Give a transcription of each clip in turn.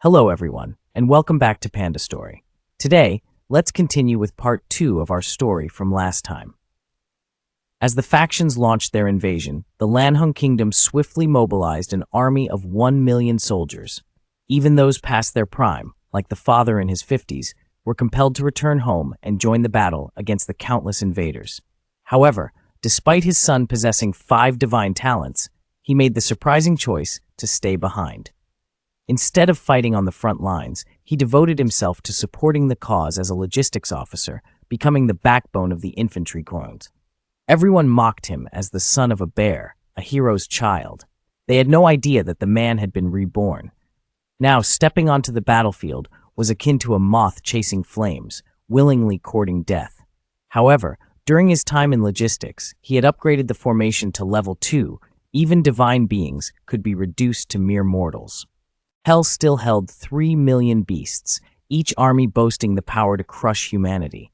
Hello everyone, and welcome back to Panda Story. Today, let's continue with part 2 of our story from last time. As the factions launched their invasion, the Lanhung Kingdom swiftly mobilized an army of 1 million soldiers. Even those past their prime, like the father in his 50s, were compelled to return home and join the battle against the countless invaders. However, despite his son possessing 5 divine talents, he made the surprising choice to stay behind. Instead of fighting on the front lines, he devoted himself to supporting the cause as a logistics officer, becoming the backbone of the infantry corps. Everyone mocked him as the son of a bear, a hero's child. They had no idea that the man had been reborn. Now, stepping onto the battlefield was akin to a moth chasing flames, willingly courting death. However, during his time in logistics, he had upgraded the formation to level 2. Even divine beings could be reduced to mere mortals. Hell still held 3 million beasts, each army boasting the power to crush humanity.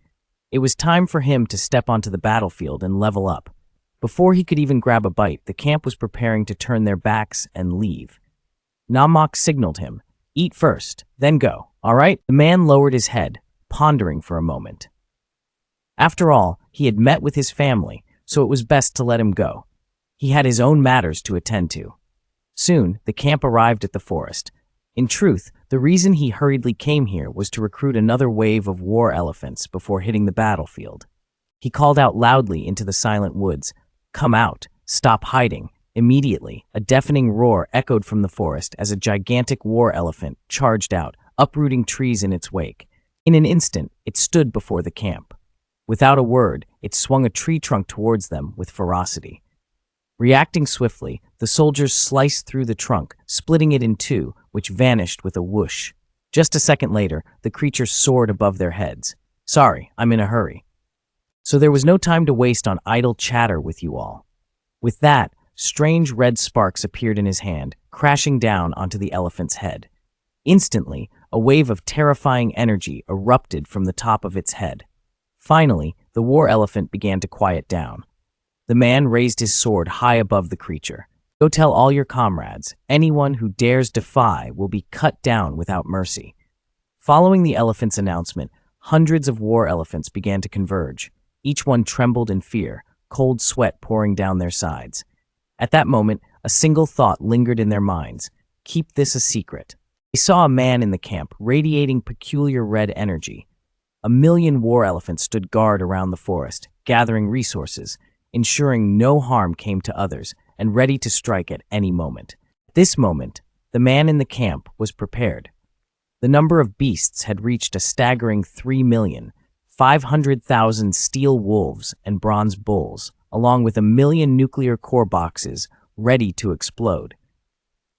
It was time for him to step onto the battlefield and level up. Before he could even grab a bite, the camp was preparing to turn their backs and leave. Namok signaled him, "Eat first, then go, all right?" The man lowered his head, pondering for a moment. After all, he had met with his family, so it was best to let him go. He had his own matters to attend to. Soon, the camp arrived at the forest. In truth, the reason he hurriedly came here was to recruit another wave of war elephants before hitting the battlefield. He called out loudly into the silent woods, "Come out! Stop hiding!" Immediately, a deafening roar echoed from the forest as a gigantic war elephant charged out, uprooting trees in its wake. In an instant, it stood before the camp. Without a word, it swung a tree trunk towards them with ferocity. Reacting swiftly, the soldiers sliced through the trunk, splitting it in two, which vanished with a whoosh. Just a second later, the creature soared above their heads. "Sorry, I'm in a hurry." So there was no time to waste on idle chatter with you all. With that, strange red sparks appeared in his hand, crashing down onto the elephant's head. Instantly, a wave of terrifying energy erupted from the top of its head. Finally, the war elephant began to quiet down. The man raised his sword high above the creature. "Go tell all your comrades, anyone who dares defy will be cut down without mercy." Following the elephant's announcement, hundreds of war elephants began to converge. Each one trembled in fear, cold sweat pouring down their sides. At that moment, a single thought lingered in their minds: keep this a secret. They saw a man in the camp, radiating peculiar red energy. 1 million war elephants stood guard around the forest, gathering resources, ensuring no harm came to others, and ready to strike at any moment. At this moment, the man in the camp was prepared. The number of beasts had reached a staggering 3,500,000 steel wolves and bronze bulls, along with 1 million nuclear core boxes ready to explode.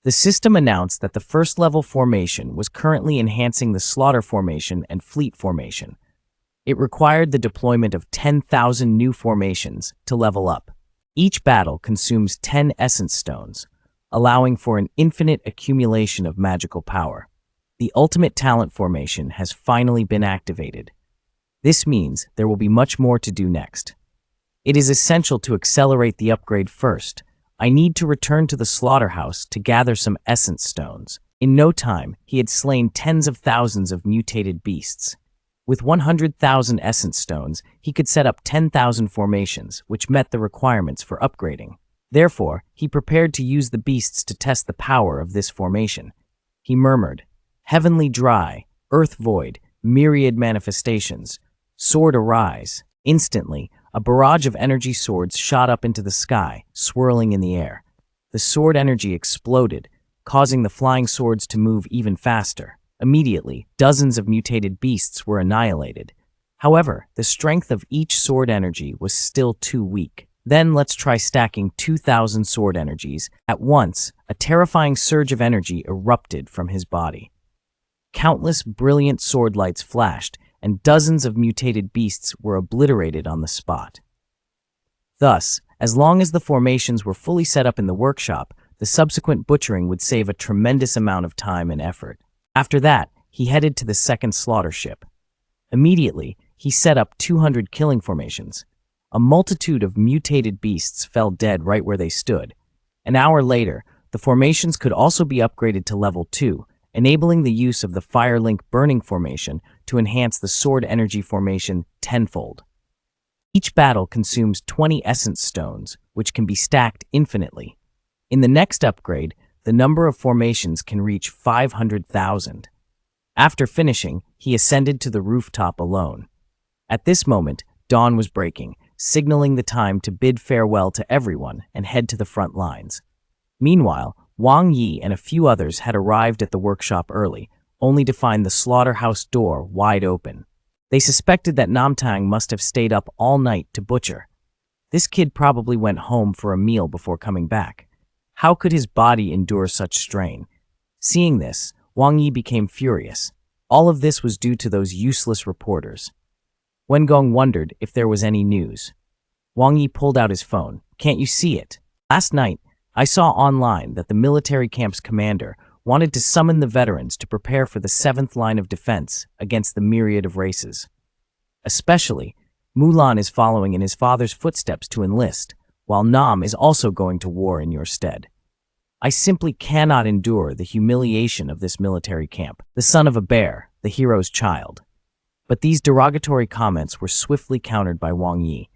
The system announced that the first-level formation was currently enhancing the slaughter formation and fleet formation. It required the deployment of 10,000 new formations to level up. Each battle consumes 10 essence stones, allowing for an infinite accumulation of magical power. The ultimate talent formation has finally been activated. This means there will be much more to do next. It is essential to accelerate the upgrade first. I need to return to the slaughterhouse to gather some essence stones. In no time, he had slain tens of thousands of mutated beasts. With 100,000 essence stones, he could set up 10,000 formations, which met the requirements for upgrading. Therefore, he prepared to use the beasts to test the power of this formation. He murmured, "Heavenly dry, earth void, myriad manifestations, sword arise." Instantly, a barrage of energy swords shot up into the sky, swirling in the air. The sword energy exploded, causing the flying swords to move even faster. Immediately, dozens of mutated beasts were annihilated. However, the strength of each sword energy was still too weak. Then let's try stacking 2,000 sword energies. At once, a terrifying surge of energy erupted from his body. Countless brilliant sword lights flashed, and dozens of mutated beasts were obliterated on the spot. Thus, as long as the formations were fully set up in the workshop, the subsequent butchering would save a tremendous amount of time and effort. After that, he headed to the second slaughter ship. Immediately, he set up 200 killing formations. A multitude of mutated beasts fell dead right where they stood. An hour later, the formations could also be upgraded to level 2, enabling the use of the Firelink burning formation to enhance the sword energy formation tenfold. Each battle consumes 20 essence stones, which can be stacked infinitely. In the next upgrade, the number of formations can reach 500,000. After finishing, he ascended to the rooftop alone. At this moment, dawn was breaking, signaling the time to bid farewell to everyone and head to the front lines. Meanwhile, Wang Yi and a few others had arrived at the workshop early, only to find the slaughterhouse door wide open. They suspected that Namtang must have stayed up all night to butcher. This kid probably went home for a meal before coming back. How could his body endure such strain? Seeing this, Wang Yi became furious. All of this was due to those useless reporters. Wengong wondered if there was any news. Wang Yi pulled out his phone. Can't you see it? Last night, I saw online that the military camp's commander wanted to summon the veterans to prepare for the 7th line of defense against the myriad of races. Especially, Mulan is following in his father's footsteps to enlist, while Nam is also going to war in your stead. I simply cannot endure the humiliation of this military camp, the son of a bear, the hero's child. But these derogatory comments were swiftly countered by Wang Yi.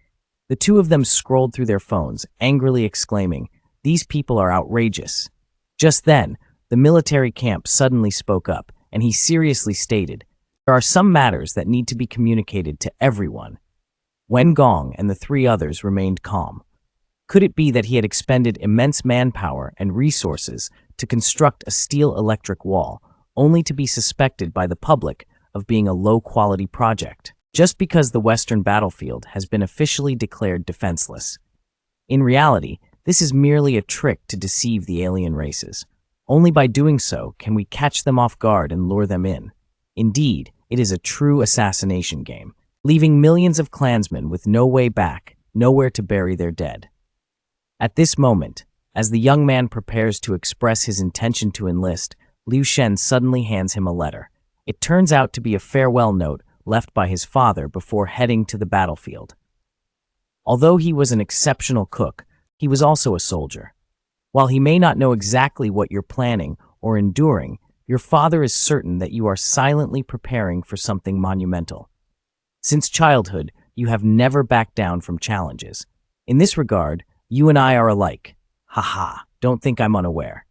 The two of them scrolled through their phones, angrily exclaiming, "These people are outrageous." Just then, the military camp suddenly spoke up, and he seriously stated, "There are some matters that need to be communicated to everyone." Wen Gong and the 3 others remained calm. Could it be that he had expended immense manpower and resources to construct a steel electric wall, only to be suspected by the public of being a low-quality project, just because the Western battlefield has been officially declared defenseless? In reality, this is merely a trick to deceive the alien races. Only by doing so can we catch them off guard and lure them in. Indeed, it is a true assassination game, leaving millions of clansmen with no way back, nowhere to bury their dead. At this moment, as the young man prepares to express his intention to enlist, Liu Shen suddenly hands him a letter. It turns out to be a farewell note left by his father before heading to the battlefield. Although he was an exceptional cook, he was also a soldier. While he may not know exactly what you're planning or enduring, your father is certain that you are silently preparing for something monumental. Since childhood, you have never backed down from challenges. In this regard, you and I are alike. Haha, don't think I'm unaware.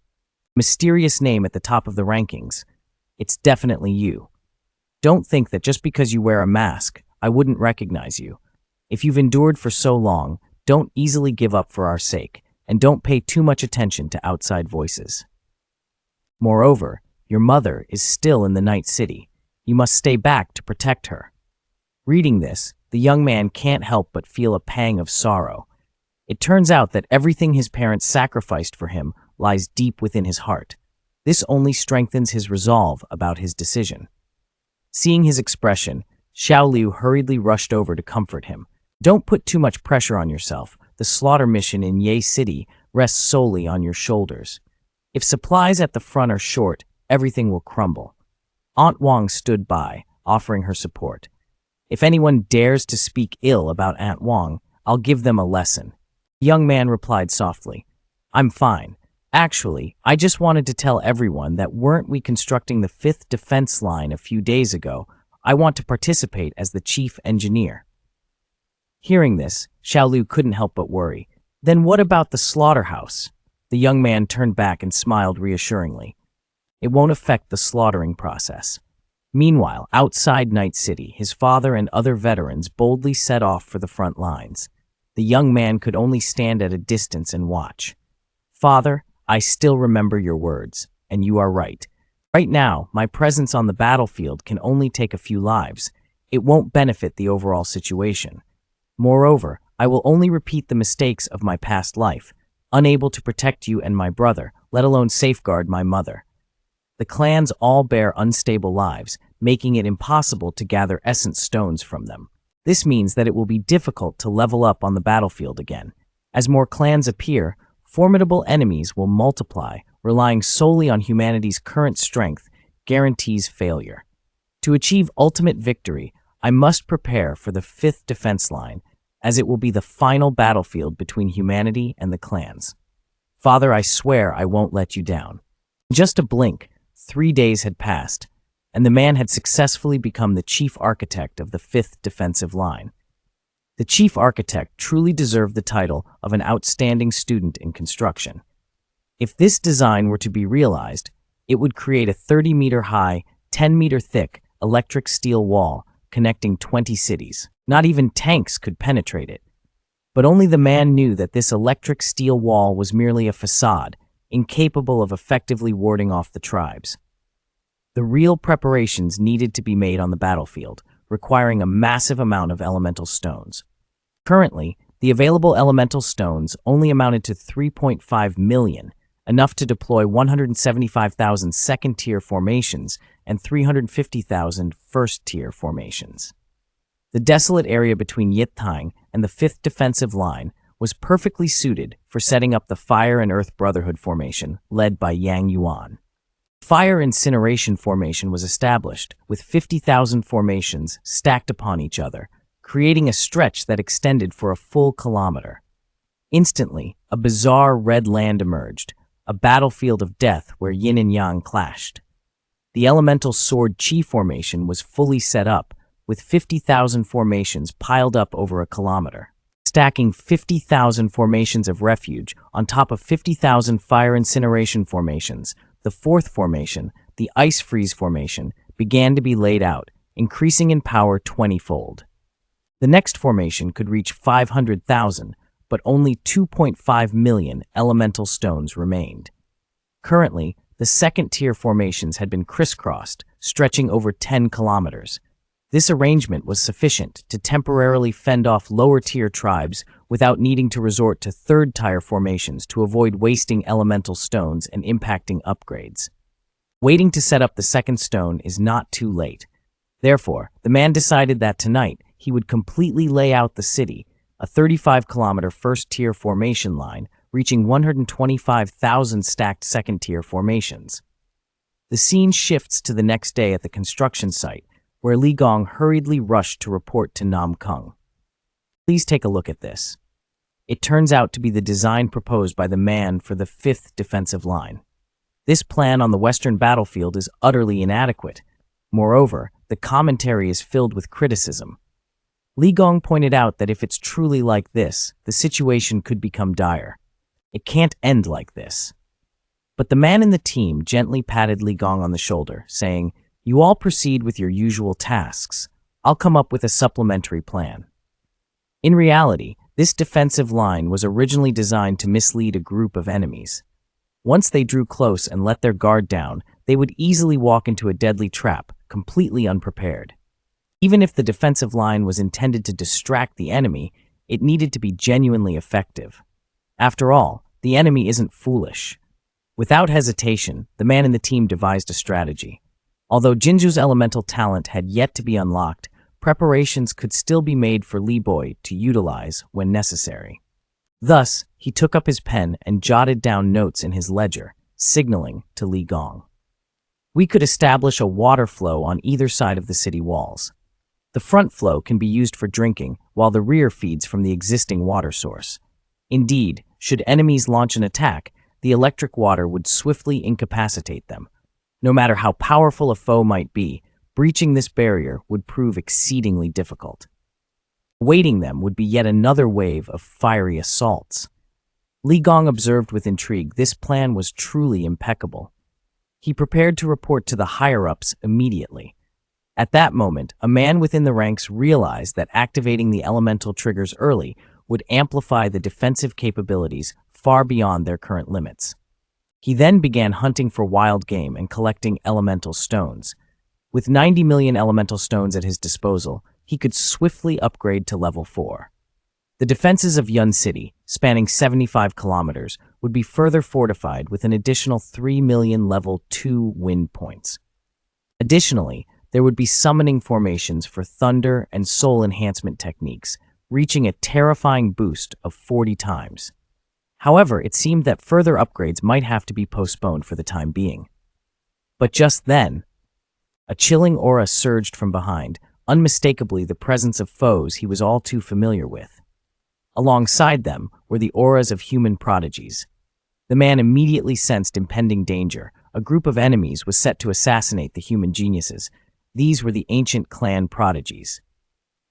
Mysterious name at the top of the rankings. It's definitely you. Don't think that just because you wear a mask, I wouldn't recognize you. If you've endured for so long, don't easily give up for our sake, and don't pay too much attention to outside voices. Moreover, your mother is still in the Night City. You must stay back to protect her. Reading this, the young man can't help but feel a pang of sorrow. It turns out that everything his parents sacrificed for him lies deep within his heart. This only strengthens his resolve about his decision. Seeing his expression, Xiao Liu hurriedly rushed over to comfort him. Don't put too much pressure on yourself. The slaughter mission in Ye City rests solely on your shoulders. If supplies at the front are short, everything will crumble. Aunt Wang stood by, offering her support. If anyone dares to speak ill about Aunt Wang, I'll give them a lesson. The young man replied softly, I'm fine. Actually, I just wanted to tell everyone that weren't we constructing the 5th defense line a few days ago, I want to participate as the chief engineer. Hearing this, Xiaolu couldn't help but worry. Then what about the slaughterhouse? The young man turned back and smiled reassuringly. It won't affect the slaughtering process. Meanwhile, outside Night City, his father and other veterans boldly set off for the front lines. The young man could only stand at a distance and watch. Father, I still remember your words, and you are right. Right now, my presence on the battlefield can only take a few lives. It won't benefit the overall situation. Moreover, I will only repeat the mistakes of my past life, unable to protect you and my brother, let alone safeguard my mother. The clans all bear unstable lives, making it impossible to gather essence stones from them. This means that it will be difficult to level up on the battlefield again. As more clans appear, formidable enemies will multiply. Relying solely on humanity's current strength guarantees failure. To achieve ultimate victory, I must prepare for the 5th defense line, as it will be the final battlefield between humanity and the clans. Father, I swear I won't let you down. In just a blink, 3 days had passed, and the man had successfully become the chief architect of the 5th defensive line. The chief architect truly deserved the title of an outstanding student in construction. If this design were to be realized, it would create a 30-meter-high, 10-meter-thick electric steel wall connecting 20 cities. Not even tanks could penetrate it. But only the man knew that this electric steel wall was merely a facade, incapable of effectively warding off the tribes. The real preparations needed to be made on the battlefield, requiring a massive amount of elemental stones. Currently, the available elemental stones only amounted to 3.5 million, enough to deploy 175,000 second-tier formations and 350,000 first-tier formations. The desolate area between Yittang and the 5th defensive line was perfectly suited for setting up the Fire and Earth Brotherhood formation led by Yang Yuan. Fire Incineration formation was established, with 50,000 formations stacked upon each other, creating a stretch that extended for a full kilometer. Instantly, a bizarre red land emerged, a battlefield of death where yin and yang clashed. The elemental sword chi formation was fully set up, with 50,000 formations piled up over a kilometer. Stacking 50,000 formations of refuge on top of 50,000 fire incineration formations, the 4th formation, the ice freeze formation, began to be laid out, increasing in power 20-fold. The next formation could reach 500,000, but only 2.5 million elemental stones remained. Currently, the second-tier formations had been crisscrossed, stretching over 10 kilometers. This arrangement was sufficient to temporarily fend off lower-tier tribes without needing to resort to third-tier formations to avoid wasting elemental stones and impacting upgrades. Waiting to set up the second stone is not too late. Therefore, the man decided that tonight he would completely lay out the city, a 35-kilometer first-tier formation line reaching 125,000 stacked second-tier formations. The scene shifts to the next day at the construction site, where Li Gong hurriedly rushed to report to Nam Kung. Please take a look at this. It turns out to be the design proposed by the man for the 5th defensive line. This plan on the western battlefield is utterly inadequate. Moreover, the commentary is filled with criticism. Li Gong pointed out that if it's truly like this, the situation could become dire. It can't end like this. But the man in the team gently patted Li Gong on the shoulder, saying, "You all proceed with your usual tasks. I'll come up with a supplementary plan." In reality, this defensive line was originally designed to mislead a group of enemies. Once they drew close and let their guard down, they would easily walk into a deadly trap, completely unprepared. Even if the defensive line was intended to distract the enemy, it needed to be genuinely effective. After all, the enemy isn't foolish. Without hesitation, the man in the team devised a strategy. Although Jinju's elemental talent had yet to be unlocked, preparations could still be made for Li Boy to utilize when necessary. Thus, he took up his pen and jotted down notes in his ledger, signaling to Li Gong. We could establish a water flow on either side of the city walls. The front flow can be used for drinking, while the rear feeds from the existing water source. Indeed, should enemies launch an attack, the electric water would swiftly incapacitate them. No matter how powerful a foe might be, breaching this barrier would prove exceedingly difficult. Awaiting them would be yet another wave of fiery assaults. Li Gong observed with intrigue this plan was truly impeccable. He prepared to report to the higher-ups immediately. At that moment, a man within the ranks realized that activating the elemental triggers early would amplify the defensive capabilities far beyond their current limits. He then began hunting for wild game and collecting elemental stones. With 90 million elemental stones at his disposal, he could swiftly upgrade to level 4. The defenses of Yun City, spanning 75 kilometers, would be further fortified with an additional 3 million level 2 wind points. Additionally, there would be summoning formations for thunder and soul enhancement techniques, reaching a terrifying boost of 40 times. However, it seemed that further upgrades might have to be postponed for the time being. But just then, a chilling aura surged from behind, unmistakably the presence of foes he was all too familiar with. Alongside them were the auras of human prodigies. The man immediately sensed impending danger, a group of enemies was set to assassinate the human geniuses. These were the ancient clan prodigies.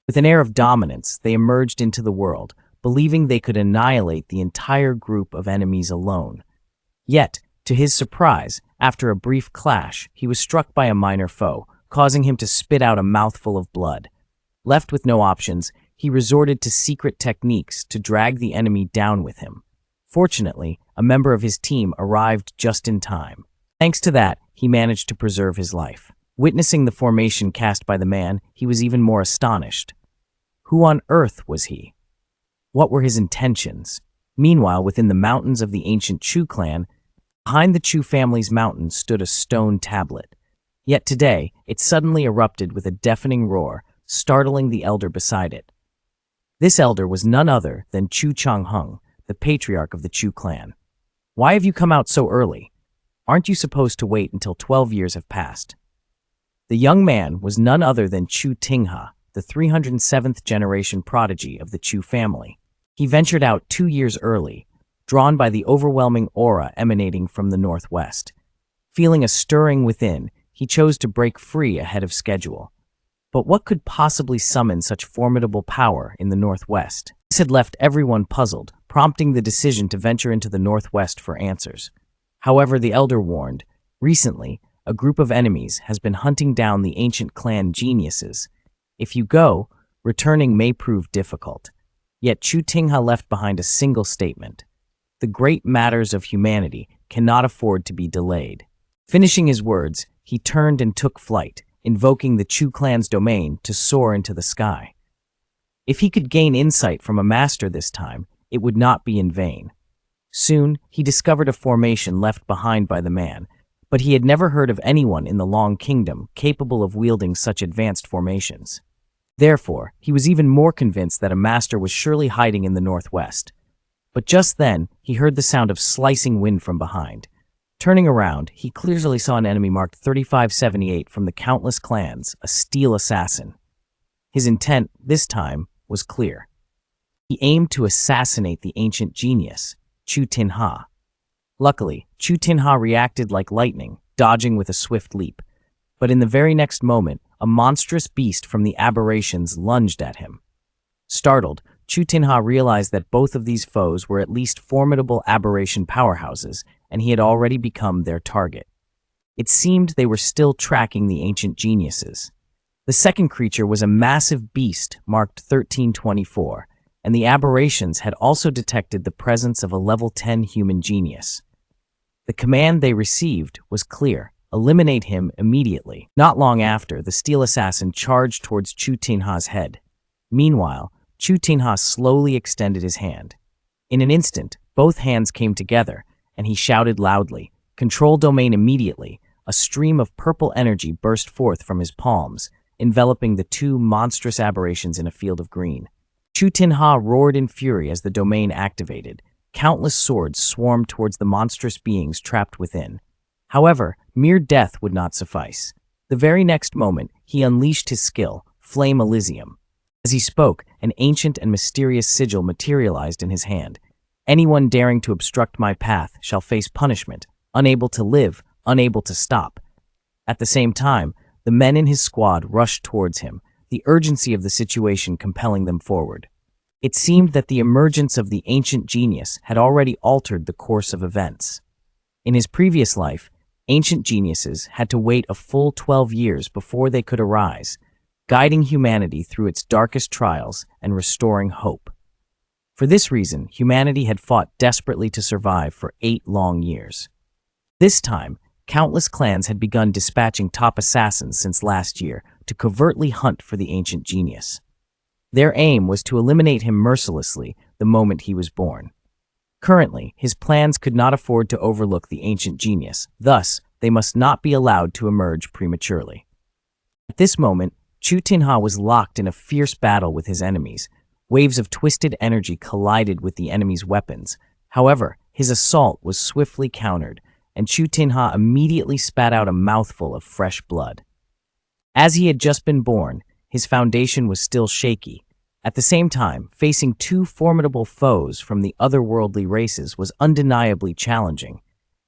With an air of dominance, they emerged into the world, believing they could annihilate the entire group of enemies alone. Yet, to his surprise, after a brief clash, he was struck by a minor foe, causing him to spit out a mouthful of blood. Left with no options, he resorted to secret techniques to drag the enemy down with him. Fortunately, a member of his team arrived just in time. Thanks to that, he managed to preserve his life. Witnessing the formation cast by the man, he was even more astonished. Who on earth was he? What were his intentions? Meanwhile, within the mountains of the ancient Chu clan, behind the Chu family's mountain stood a stone tablet. Yet today, it suddenly erupted with a deafening roar, startling the elder beside it. This elder was none other than Chu Changheng, the patriarch of the Chu clan. Why have you come out so early? Aren't you supposed to wait until 12 years have passed? The young man was none other than Chu Tingha, the 307th generation prodigy of the Chu family. He ventured out 2 years early, drawn by the overwhelming aura emanating from the northwest. Feeling a stirring within, he chose to break free ahead of schedule. But what could possibly summon such formidable power in the northwest? This had left everyone puzzled, prompting the decision to venture into the northwest for answers. However, the elder warned, recently, a group of enemies has been hunting down the ancient clan geniuses. If you go, returning may prove difficult. Yet Chu Tingha left behind a single statement. The great matters of humanity cannot afford to be delayed. Finishing his words, he turned and took flight, invoking the Chu clan's domain to soar into the sky. If he could gain insight from a master this time, it would not be in vain. Soon, he discovered a formation left behind by the man, but he had never heard of anyone in the Long Kingdom capable of wielding such advanced formations. Therefore, he was even more convinced that a master was surely hiding in the northwest. But just then, he heard the sound of slicing wind from behind. Turning around, he clearly saw an enemy marked 3578 from the countless clans, a steel assassin. His intent, this time, was clear. He aimed to assassinate the ancient genius, Chu Tinha. Luckily, Chu Tinha reacted like lightning, dodging with a swift leap. But in the very next moment, a monstrous beast from the aberrations lunged at him. Startled, Chu Tinha realized that both of these foes were at least formidable aberration powerhouses, and he had already become their target. It seemed they were still tracking the ancient geniuses. The second creature was a massive beast marked 1324, and the aberrations had also detected the presence of a level 10 human genius. The command they received was clear: eliminate him immediately. Not long after, the steel assassin charged towards Chu Tinha's head. Meanwhile, Chu Tinha slowly extended his hand. In an instant, both hands came together, and he shouted loudly, "Control domain immediately!" A stream of purple energy burst forth from his palms, enveloping the two monstrous aberrations in a field of green. Chu Tinha roared in fury as the domain activated. Countless swords swarmed towards the monstrous beings trapped within. However, mere death would not suffice. The very next moment, he unleashed his skill, Flame Elysium. As he spoke, an ancient and mysterious sigil materialized in his hand. Anyone daring to obstruct my path shall face punishment, unable to live, unable to stop. At the same time, the men in his squad rushed towards him, the urgency of the situation compelling them forward. It seemed that the emergence of the ancient genius had already altered the course of events. In his previous life, ancient geniuses had to wait a full 12 years before they could arise, guiding humanity through its darkest trials and restoring hope. For this reason, humanity had fought desperately to survive for 8 long years. This time, countless clans had begun dispatching top assassins since last year to covertly hunt for the ancient genius. Their aim was to eliminate him mercilessly the moment he was born. Currently, his plans could not afford to overlook the ancient genius, thus, they must not be allowed to emerge prematurely. At this moment, Chu Tinha was locked in a fierce battle with his enemies. Waves of twisted energy collided with the enemy's weapons. However, his assault was swiftly countered, and Chu Tinha immediately spat out a mouthful of fresh blood. As he had just been born, his foundation was still shaky. At the same time, facing 2 formidable foes from the otherworldly races was undeniably challenging.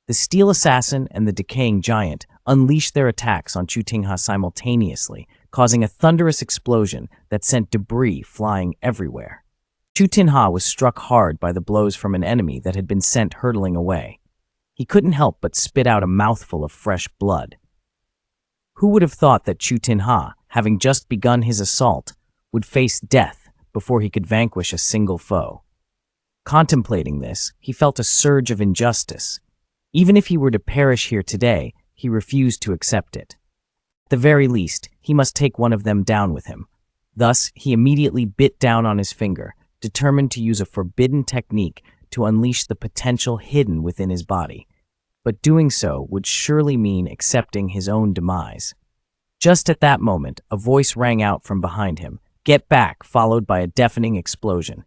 The steel assassin and the decaying giant unleashed their attacks on Chu Tingha simultaneously, causing a thunderous explosion that sent debris flying everywhere. Chu Tingha was struck hard by the blows from an enemy that had been sent hurtling away. He couldn't help but spit out a mouthful of fresh blood. Who would have thought that Chu Tingha, having just begun his assault, would face death before he could vanquish a single foe? Contemplating this, he felt a surge of injustice. Even if he were to perish here today, he refused to accept it. At the very least, he must take one of them down with him. Thus, he immediately bit down on his finger, determined to use a forbidden technique to unleash the potential hidden within his body. But doing so would surely mean accepting his own demise. Just at that moment, a voice rang out from behind him, "Get back!" followed by a deafening explosion.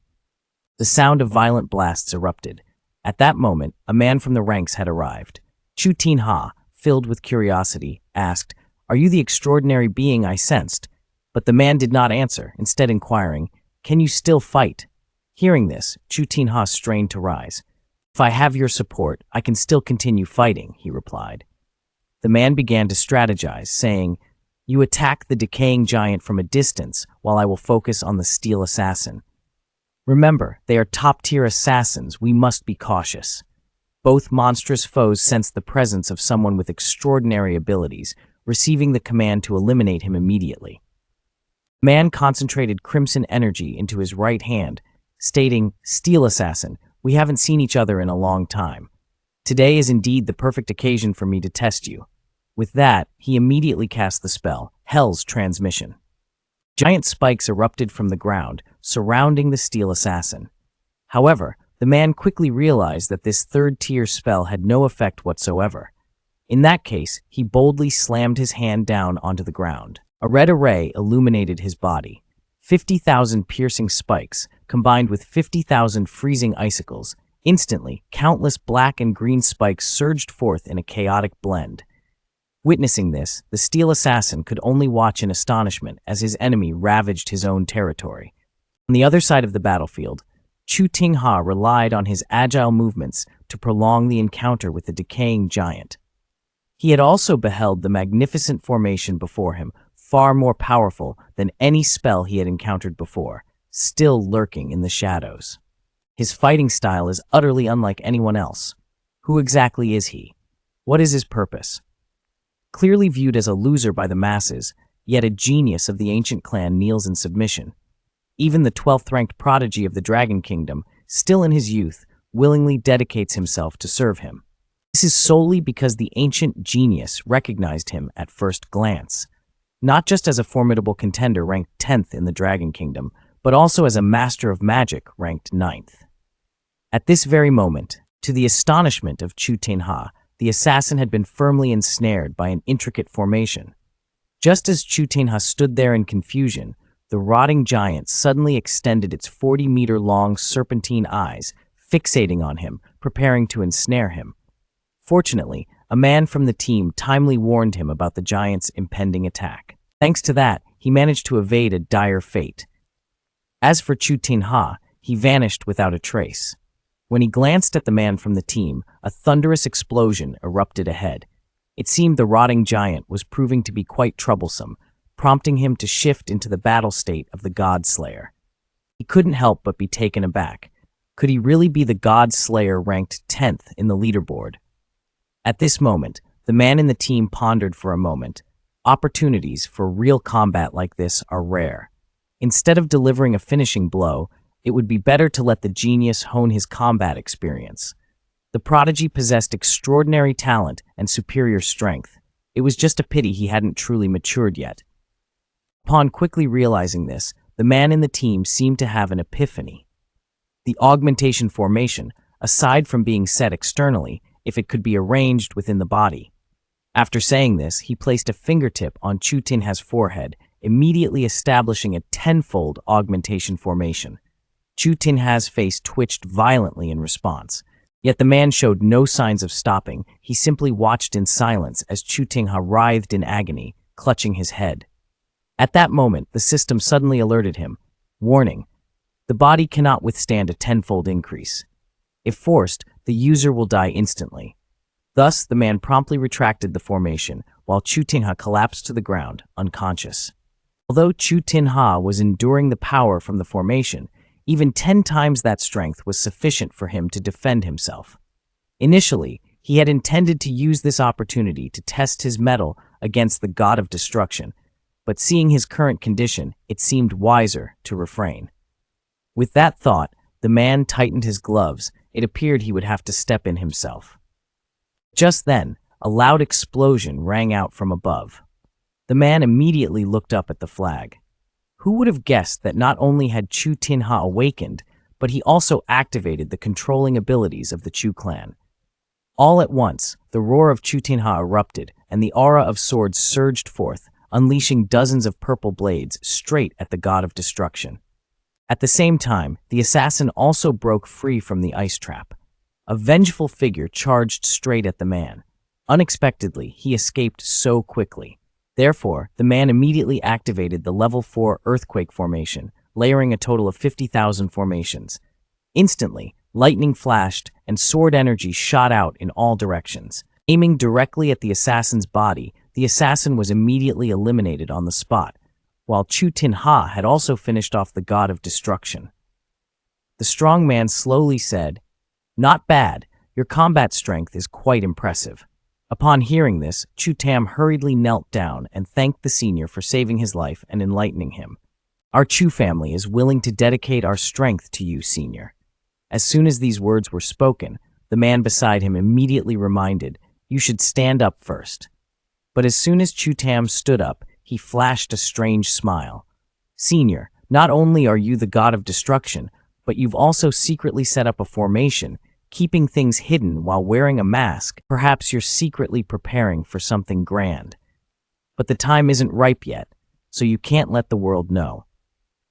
The sound of violent blasts erupted. At that moment, a man from the ranks had arrived. Chu Tingha, filled with curiosity, asked, "Are you the extraordinary being I sensed?" But the man did not answer, instead inquiring, "Can you still fight?" Hearing this, Chu Tingha strained to rise. "If I have your support, I can still continue fighting," he replied. The man began to strategize, saying, "You attack the decaying giant from a distance, while I will focus on the steel assassin. Remember, they are top-tier assassins. We must be cautious." Both monstrous foes sensed the presence of someone with extraordinary abilities, receiving the command to eliminate him immediately. The man concentrated crimson energy into his right hand, stating, "Steel assassin, we haven't seen each other in a long time. Today is indeed the perfect occasion for me to test you." With that, he immediately cast the spell, Hell's Transmission. Giant spikes erupted from the ground, surrounding the steel assassin. However, the man quickly realized that this third-tier spell had no effect whatsoever. In that case, he boldly slammed his hand down onto the ground. A red array illuminated his body. 50,000 piercing spikes, combined with 50,000 freezing icicles. Instantly, countless black and green spikes surged forth in a chaotic blend. Witnessing this, the steel assassin could only watch in astonishment as his enemy ravaged his own territory. On the other side of the battlefield, Chu Tingha relied on his agile movements to prolong the encounter with the decaying giant. He had also beheld the magnificent formation before him, far more powerful than any spell he had encountered before, still lurking in the shadows. His fighting style is utterly unlike anyone else. Who exactly is he? What is his purpose? Clearly viewed as a loser by the masses, yet a genius of the ancient clan kneels in submission. Even the 12th-ranked prodigy of the Dragon Kingdom, still in his youth, willingly dedicates himself to serve him. This is solely because the ancient genius recognized him at first glance, not just as a formidable contender ranked 10th in the Dragon Kingdom, but also as a master of magic ranked 9th. At this very moment, to the astonishment of Chu Tingha, the assassin had been firmly ensnared by an intricate formation. Just as Chu Tingha stood there in confusion, the rotting giant suddenly extended its 40-meter-long serpentine eyes, fixating on him, preparing to ensnare him. Fortunately, a man from the team timely warned him about the giant's impending attack. Thanks to that, he managed to evade a dire fate. As for Chu Tingha, he vanished without a trace. When he glanced at the man from the team, a thunderous explosion erupted ahead. It seemed the rotting giant was proving to be quite troublesome, prompting him to shift into the battle state of the God Slayer. He couldn't help but be taken aback. Could he really be the God Slayer ranked 10th in the leaderboard? At this moment, the man in the team pondered for a moment. Opportunities for real combat like this are rare. Instead of delivering a finishing blow, it would be better to let the genius hone his combat experience. The prodigy possessed extraordinary talent and superior strength. It was just a pity he hadn't truly matured yet. Upon quickly realizing this, the man in the team seemed to have an epiphany. The augmentation formation, aside from being set externally, if it could be arranged within the body. After saying this, he placed a fingertip on Chu Tingha's forehead, immediately establishing a tenfold augmentation formation. Chu Tingha's face twitched violently in response. Yet the man showed no signs of stopping. He simply watched in silence as Chu Tingha writhed in agony, clutching his head. At that moment, the system suddenly alerted him. Warning: the body cannot withstand a tenfold increase. If forced, the user will die instantly. Thus, the man promptly retracted the formation, while Chu Tinha collapsed to the ground, unconscious. Although Chu Tinha was enduring the power from the formation, even 10 times that strength was sufficient for him to defend himself. Initially, he had intended to use this opportunity to test his mettle against the god of destruction, but seeing his current condition, it seemed wiser to refrain. With that thought, the man tightened his gloves. It appeared he would have to step in himself. Just then, a loud explosion rang out from above. The man immediately looked up at the flag. Who would have guessed that not only had Chu Tinha awakened, but he also activated the controlling abilities of the Chu clan? All at once, the roar of Chu Tinha erupted, and the aura of swords surged forth, unleashing dozens of purple blades straight at the god of destruction. At the same time, the assassin also broke free from the ice trap. A vengeful figure charged straight at the man. Unexpectedly, he escaped so quickly. Therefore, the man immediately activated the level 4 earthquake formation, layering a total of 50,000 formations. Instantly, lightning flashed and sword energy shot out in all directions. Aiming directly at the assassin's body, the assassin was immediately eliminated on the spot, while Chu Tinha had also finished off the god of destruction. The strong man slowly said, "Not bad, your combat strength is quite impressive." Upon hearing this, Chu Tam hurriedly knelt down and thanked the senior for saving his life and enlightening him. "Our Chu family is willing to dedicate our strength to you, senior." As soon as these words were spoken, the man beside him immediately reminded, "You should stand up first." But as soon as Chu Tam stood up, he flashed a strange smile. "Senior, not only are you the god of destruction, but you've also secretly set up a formation, keeping things hidden while wearing a mask. Perhaps you're secretly preparing for something grand. But the time isn't ripe yet, so you can't let the world know.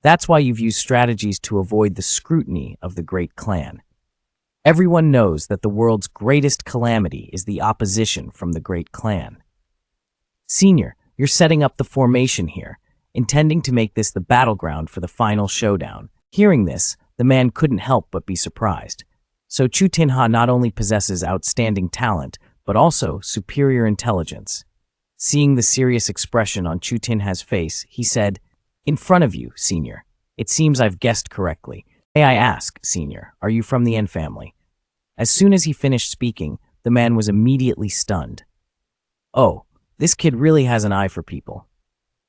That's why you've used strategies to avoid the scrutiny of the great clan. Everyone knows that the world's greatest calamity is the opposition from the great clan. Senior, you're setting up the formation here, intending to make this the battleground for the final showdown." Hearing this, the man couldn't help but be surprised. So Chu Tinha not only possesses outstanding talent, but also superior intelligence. Seeing the serious expression on Chu Tinha's face, he said, "In front of you, senior. It seems I've guessed correctly. May I ask, senior, are you from the N family?" As soon as he finished speaking, the man was immediately stunned. "Oh, this kid really has an eye for people."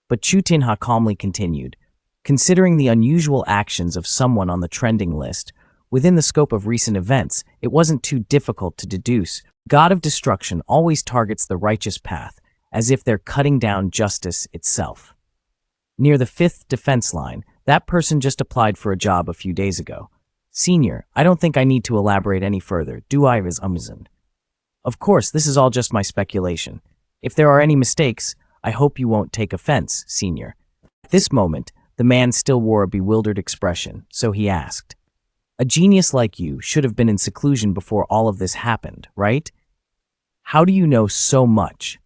But Chu Tinha calmly continued, "Considering the unusual actions of someone on the trending list, within the scope of recent events, it wasn't too difficult to deduce. God of Destruction always targets the righteous path, as if they're cutting down justice itself. Near the 5th defense line, that person just applied for a job a few days ago. Senior, I don't think I need to elaborate any further, do I, Ms. Umazan? Of course, this is all just my speculation. If there are any mistakes, I hope you won't take offense, senior." At this moment, the man still wore a bewildered expression, so he asked, "A genius like you should have been in seclusion before all of this happened, right? How do you know so much?"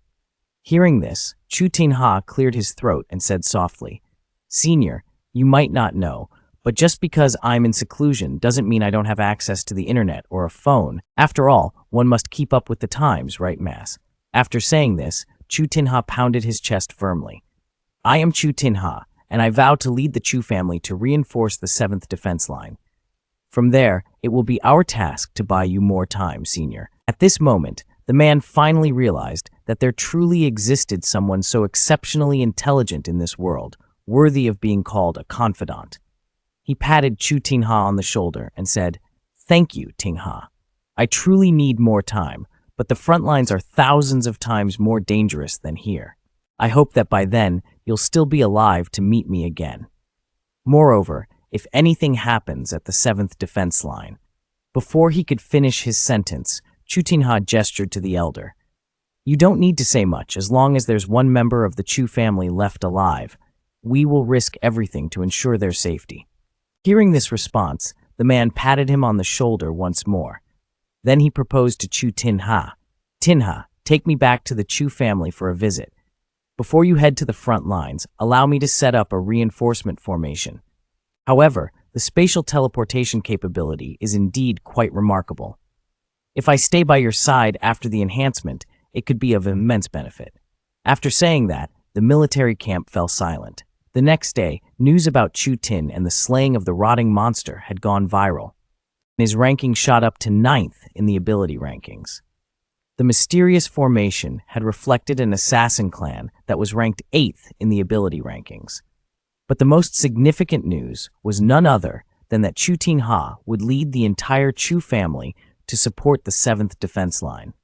Hearing this, Chu Tinha cleared his throat and said softly, "Senior, you might not know, but just because I'm in seclusion doesn't mean I don't have access to the internet or a phone. After all, one must keep up with the times, right, Mass?" After saying this, Chu Tinha pounded his chest firmly. "I am Chu Tinha, and I vow to lead the Chu family to reinforce the 7th defense line. From there, it will be our task to buy you more time, senior." At this moment, the man finally realized that there truly existed someone so exceptionally intelligent in this world, worthy of being called a confidant. He patted Chu Tinha on the shoulder and said, "Thank you, Tinha. I truly need more time, but the front lines are thousands of times more dangerous than here. I hope that by then, you'll still be alive to meet me again. Moreover, if anything happens at the 7th defense line." Before he could finish his sentence, Chu Tinha gestured to the elder. "You don't need to say much as long as there's one member of the Chu family left alive. We will risk everything to ensure their safety." Hearing this response, the man patted him on the shoulder once more. Then he proposed to Chu Tinha, "Tinha, take me back to the Chu family for a visit. Before you head to the front lines, allow me to set up a reinforcement formation. However, the spatial teleportation capability is indeed quite remarkable." If I stay by your side after the enhancement, it could be of immense benefit." After saying that, the military camp fell silent. The next day, news about Chu Tin and the slaying of the rotting monster had gone viral, and his ranking shot up to 9th in the ability rankings. The mysterious formation had reflected an assassin clan that was ranked 8th in the ability rankings. But the most significant news was none other than that Chu Tin Ha would lead the entire Chu family to support the 7th defense line.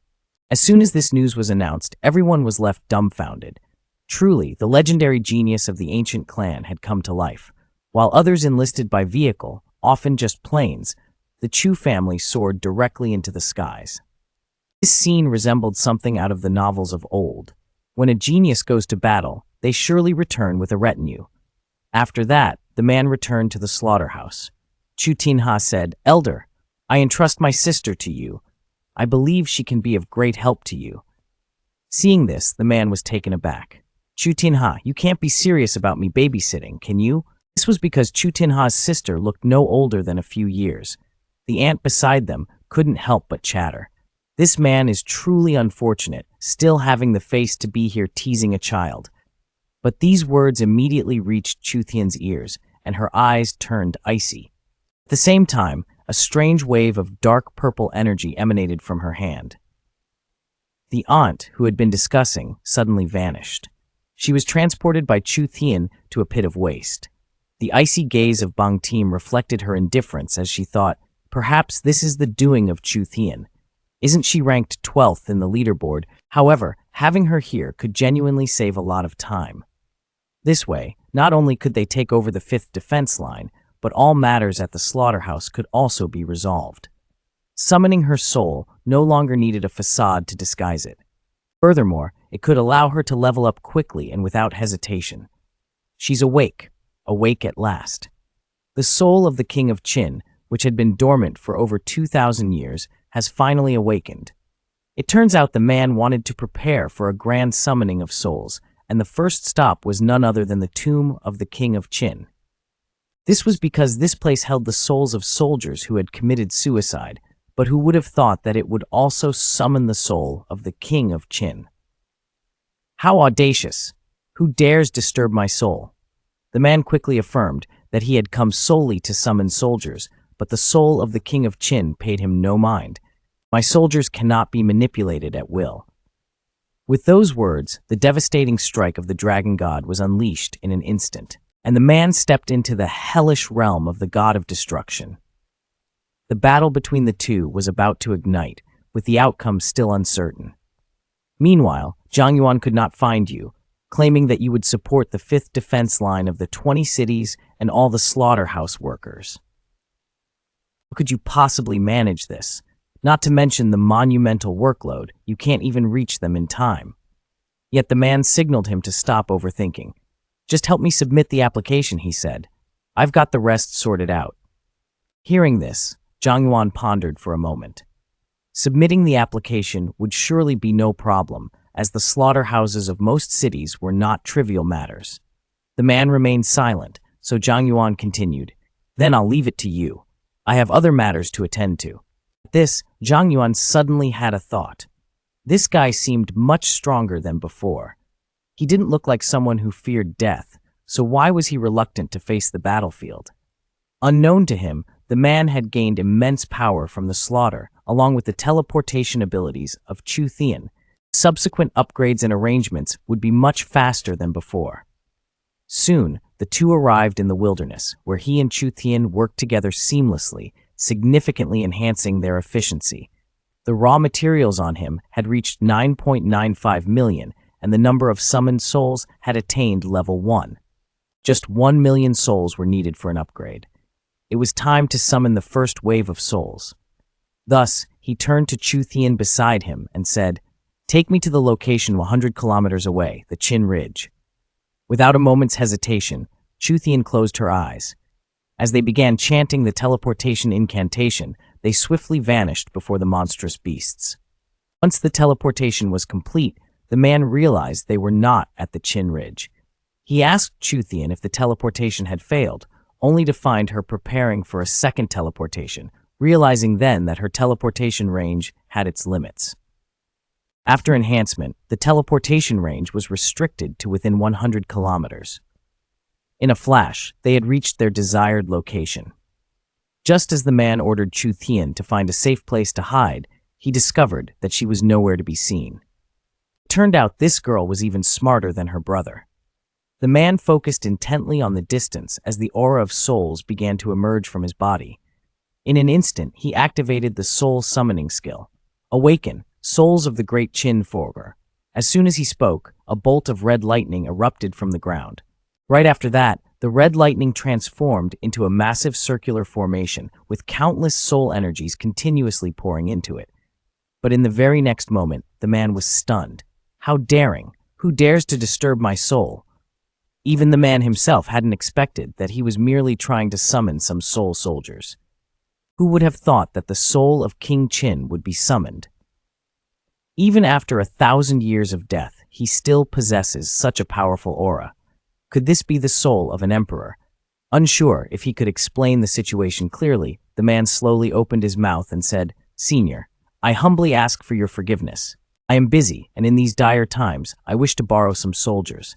As soon as this news was announced, everyone was left dumbfounded. Truly, the legendary genius of the ancient clan had come to life. While others enlisted by vehicle, often just planes, the Chu family soared directly into the skies. This scene resembled something out of the novels of old. When a genius goes to battle, they surely return with a retinue. After that, the man returned to the slaughterhouse. Chu Tin Ha said, "Elder, I entrust my sister to you. I believe she can be of great help to you." Seeing this, the man was taken aback. "Chu Tin Ha, you can't be serious about me babysitting, can you?" This was because Chu Tin Ha's sister looked no older than a few years. The aunt beside them couldn't help but chatter. "This man is truly unfortunate, still having the face to be here teasing a child." But these words immediately reached Chu Tian's ears, and her eyes turned icy. At the same time, a strange wave of dark purple energy emanated from her hand. The aunt, who had been discussing, suddenly vanished. She was transported by Chu Tian to a pit of waste. The icy gaze of Bang Team reflected her indifference as she thought, perhaps this is the doing of Chu Tian. Isn't she ranked 12th in the leaderboard? However, having her here could genuinely save a lot of time. This way, not only could they take over the 5th defense line, but all matters at the slaughterhouse could also be resolved. Summoning her soul no longer needed a facade to disguise it. Furthermore, it could allow her to level up quickly and without hesitation. She's awake at last. The soul of the King of Qin, which had been dormant for over 2,000 years, has finally awakened. It turns out the man wanted to prepare for a grand summoning of souls, and the first stop was none other than the tomb of the King of Qin. This was because this place held the souls of soldiers who had committed suicide, but who would have thought that it would also summon the soul of the King of Qin. "How audacious! Who dares disturb my soul?" The man quickly affirmed that he had come solely to summon soldiers, but the soul of the King of Qin paid him no mind. "My soldiers cannot be manipulated at will." With those words, the devastating strike of the dragon god was unleashed in an instant, and the man stepped into the hellish realm of the god of destruction. The battle between the two was about to ignite, with the outcome still uncertain. Meanwhile, Zhang Yuan could not find you, claiming that you would support the 5th defense line of the 20 cities and all the slaughterhouse workers. How could you possibly manage this? Not to mention the monumental workload, you can't even reach them in time. Yet the man signaled him to stop overthinking. "Just help me submit the application," he said. "I've got the rest sorted out." Hearing this, Zhang Yuan pondered for a moment. Submitting the application would surely be no problem, as the slaughterhouses of most cities were not trivial matters. The man remained silent, so Zhang Yuan continued, "Then I'll leave it to you. I have other matters to attend to." At this, Zhang Yuan suddenly had a thought. This guy seemed much stronger than before. He didn't look like someone who feared death, so why was he reluctant to face the battlefield? Unknown to him, the man had gained immense power from the slaughter, along with the teleportation abilities of Chu Tian. Subsequent upgrades and arrangements would be much faster than before. Soon, the two arrived in the wilderness, where he and Chu Tian worked together seamlessly, significantly enhancing their efficiency. The raw materials on him had reached 9.95 million, and the number of summoned souls had attained level 1. Just 1 million souls were needed for an upgrade. It was time to summon the first wave of souls. Thus, he turned to Chu Tian beside him and said, "Take me to the location 100 kilometers away, the Qin Ridge." Without a moment's hesitation, Chu Tian closed her eyes. As they began chanting the teleportation incantation, they swiftly vanished before the monstrous beasts. Once the teleportation was complete, the man realized they were not at the Qin Ridge. He asked Chu Tian if the teleportation had failed, only to find her preparing for a second teleportation, realizing then that her teleportation range had its limits. After enhancement, the teleportation range was restricted to within 100 kilometers. In a flash, they had reached their desired location. Just as the man ordered Chu Tian to find a safe place to hide, he discovered that she was nowhere to be seen. It turned out this girl was even smarter than her brother. The man focused intently on the distance as the aura of souls began to emerge from his body. In an instant, he activated the soul summoning skill. Awaken, souls of the great Qin Forger. As soon as he spoke, a bolt of red lightning erupted from the ground. Right after that, the red lightning transformed into a massive circular formation with countless soul energies continuously pouring into it. But in the very next moment, the man was stunned. How daring! Who dares to disturb my soul? Even the man himself hadn't expected that he was merely trying to summon some soul soldiers. Who would have thought that the soul of King Qin would be summoned? Even after 1,000 years of death, he still possesses such a powerful aura. Could this be the soul of an emperor? Unsure if he could explain the situation clearly, the man slowly opened his mouth and said, "Senior, I humbly ask for your forgiveness. I am busy, and in these dire times, I wish to borrow some soldiers."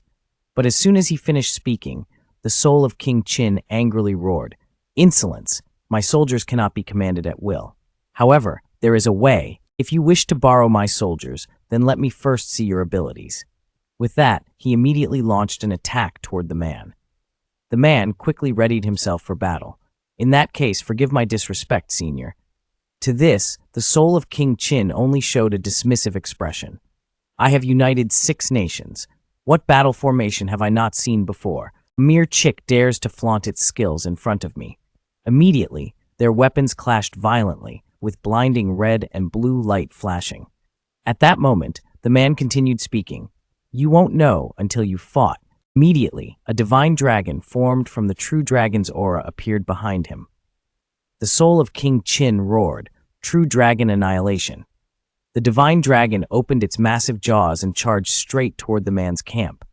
But as soon as he finished speaking, the soul of King Qin angrily roared, "Insolence! My soldiers cannot be commanded at will. However, there is a way. If you wish to borrow my soldiers, then let me first see your abilities." With that, he immediately launched an attack toward the man. The man quickly readied himself for battle. "In that case, forgive my disrespect, senior." To this, the soul of King Qin only showed a dismissive expression. "I have united 6 nations. What battle formation have I not seen before? A mere chick dares to flaunt its skills in front of me." Immediately, their weapons clashed violently, with blinding red and blue light flashing. At that moment, the man continued speaking. "You won't know until you've fought." Immediately, a divine dragon formed from the true dragon's aura appeared behind him. The soul of King Qin roared, "True dragon annihilation." The divine dragon opened its massive jaws and charged straight toward the man's camp.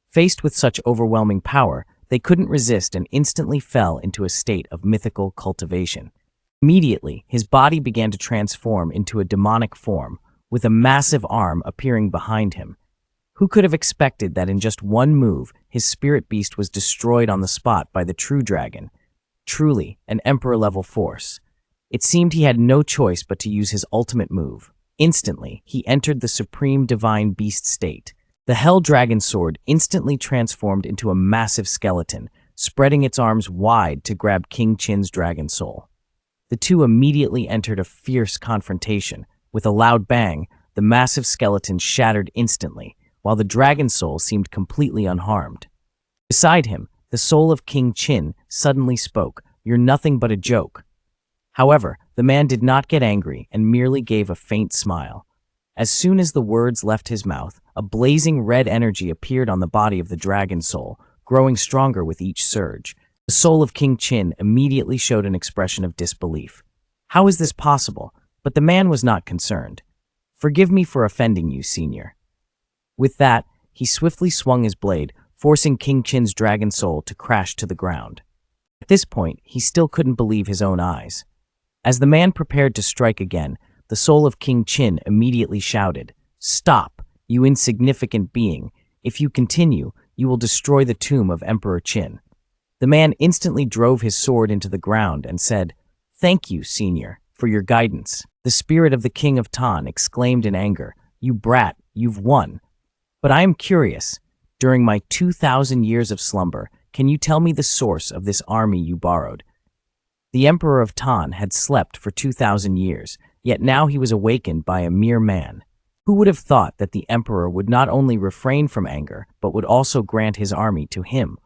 Faced with such overwhelming power, they couldn't resist and instantly fell into a state of mythical cultivation. Immediately, his body began to transform into a demonic form, with a massive arm appearing behind him. Who could have expected that in just one move, his spirit beast was destroyed on the spot by the true dragon? Truly, an emperor-level force. It seemed he had no choice but to use his ultimate move. Instantly, he entered the supreme divine beast state. The Hell Dragon Sword instantly transformed into a massive skeleton, spreading its arms wide to grab King Qin's dragon soul. The two immediately entered a fierce confrontation. With a loud bang, the massive skeleton shattered instantly, while the dragon soul seemed completely unharmed. Beside him, the soul of King Qin suddenly spoke, "You're nothing but a joke." However, the man did not get angry and merely gave a faint smile. As soon as the words left his mouth, a blazing red energy appeared on the body of the dragon soul, growing stronger with each surge. The soul of King Qin immediately showed an expression of disbelief. How is this possible? But the man was not concerned. "Forgive me for offending you, senior." With that, he swiftly swung his blade, forcing King Qin's dragon soul to crash to the ground. At this point, he still couldn't believe his own eyes. As the man prepared to strike again, the soul of King Qin immediately shouted, "Stop, you insignificant being. If you continue, you will destroy the tomb of Emperor Qin." The man instantly drove his sword into the ground and said, "Thank you, senior, for your guidance." The spirit of the King of Tan exclaimed in anger, "You brat, you've won. But I am curious, during my 2,000 years of slumber, can you tell me the source of this army you borrowed?" The Emperor of Tan had slept for 2,000 years, yet now he was awakened by a mere man. Who would have thought that the Emperor would not only refrain from anger, but would also grant his army to him?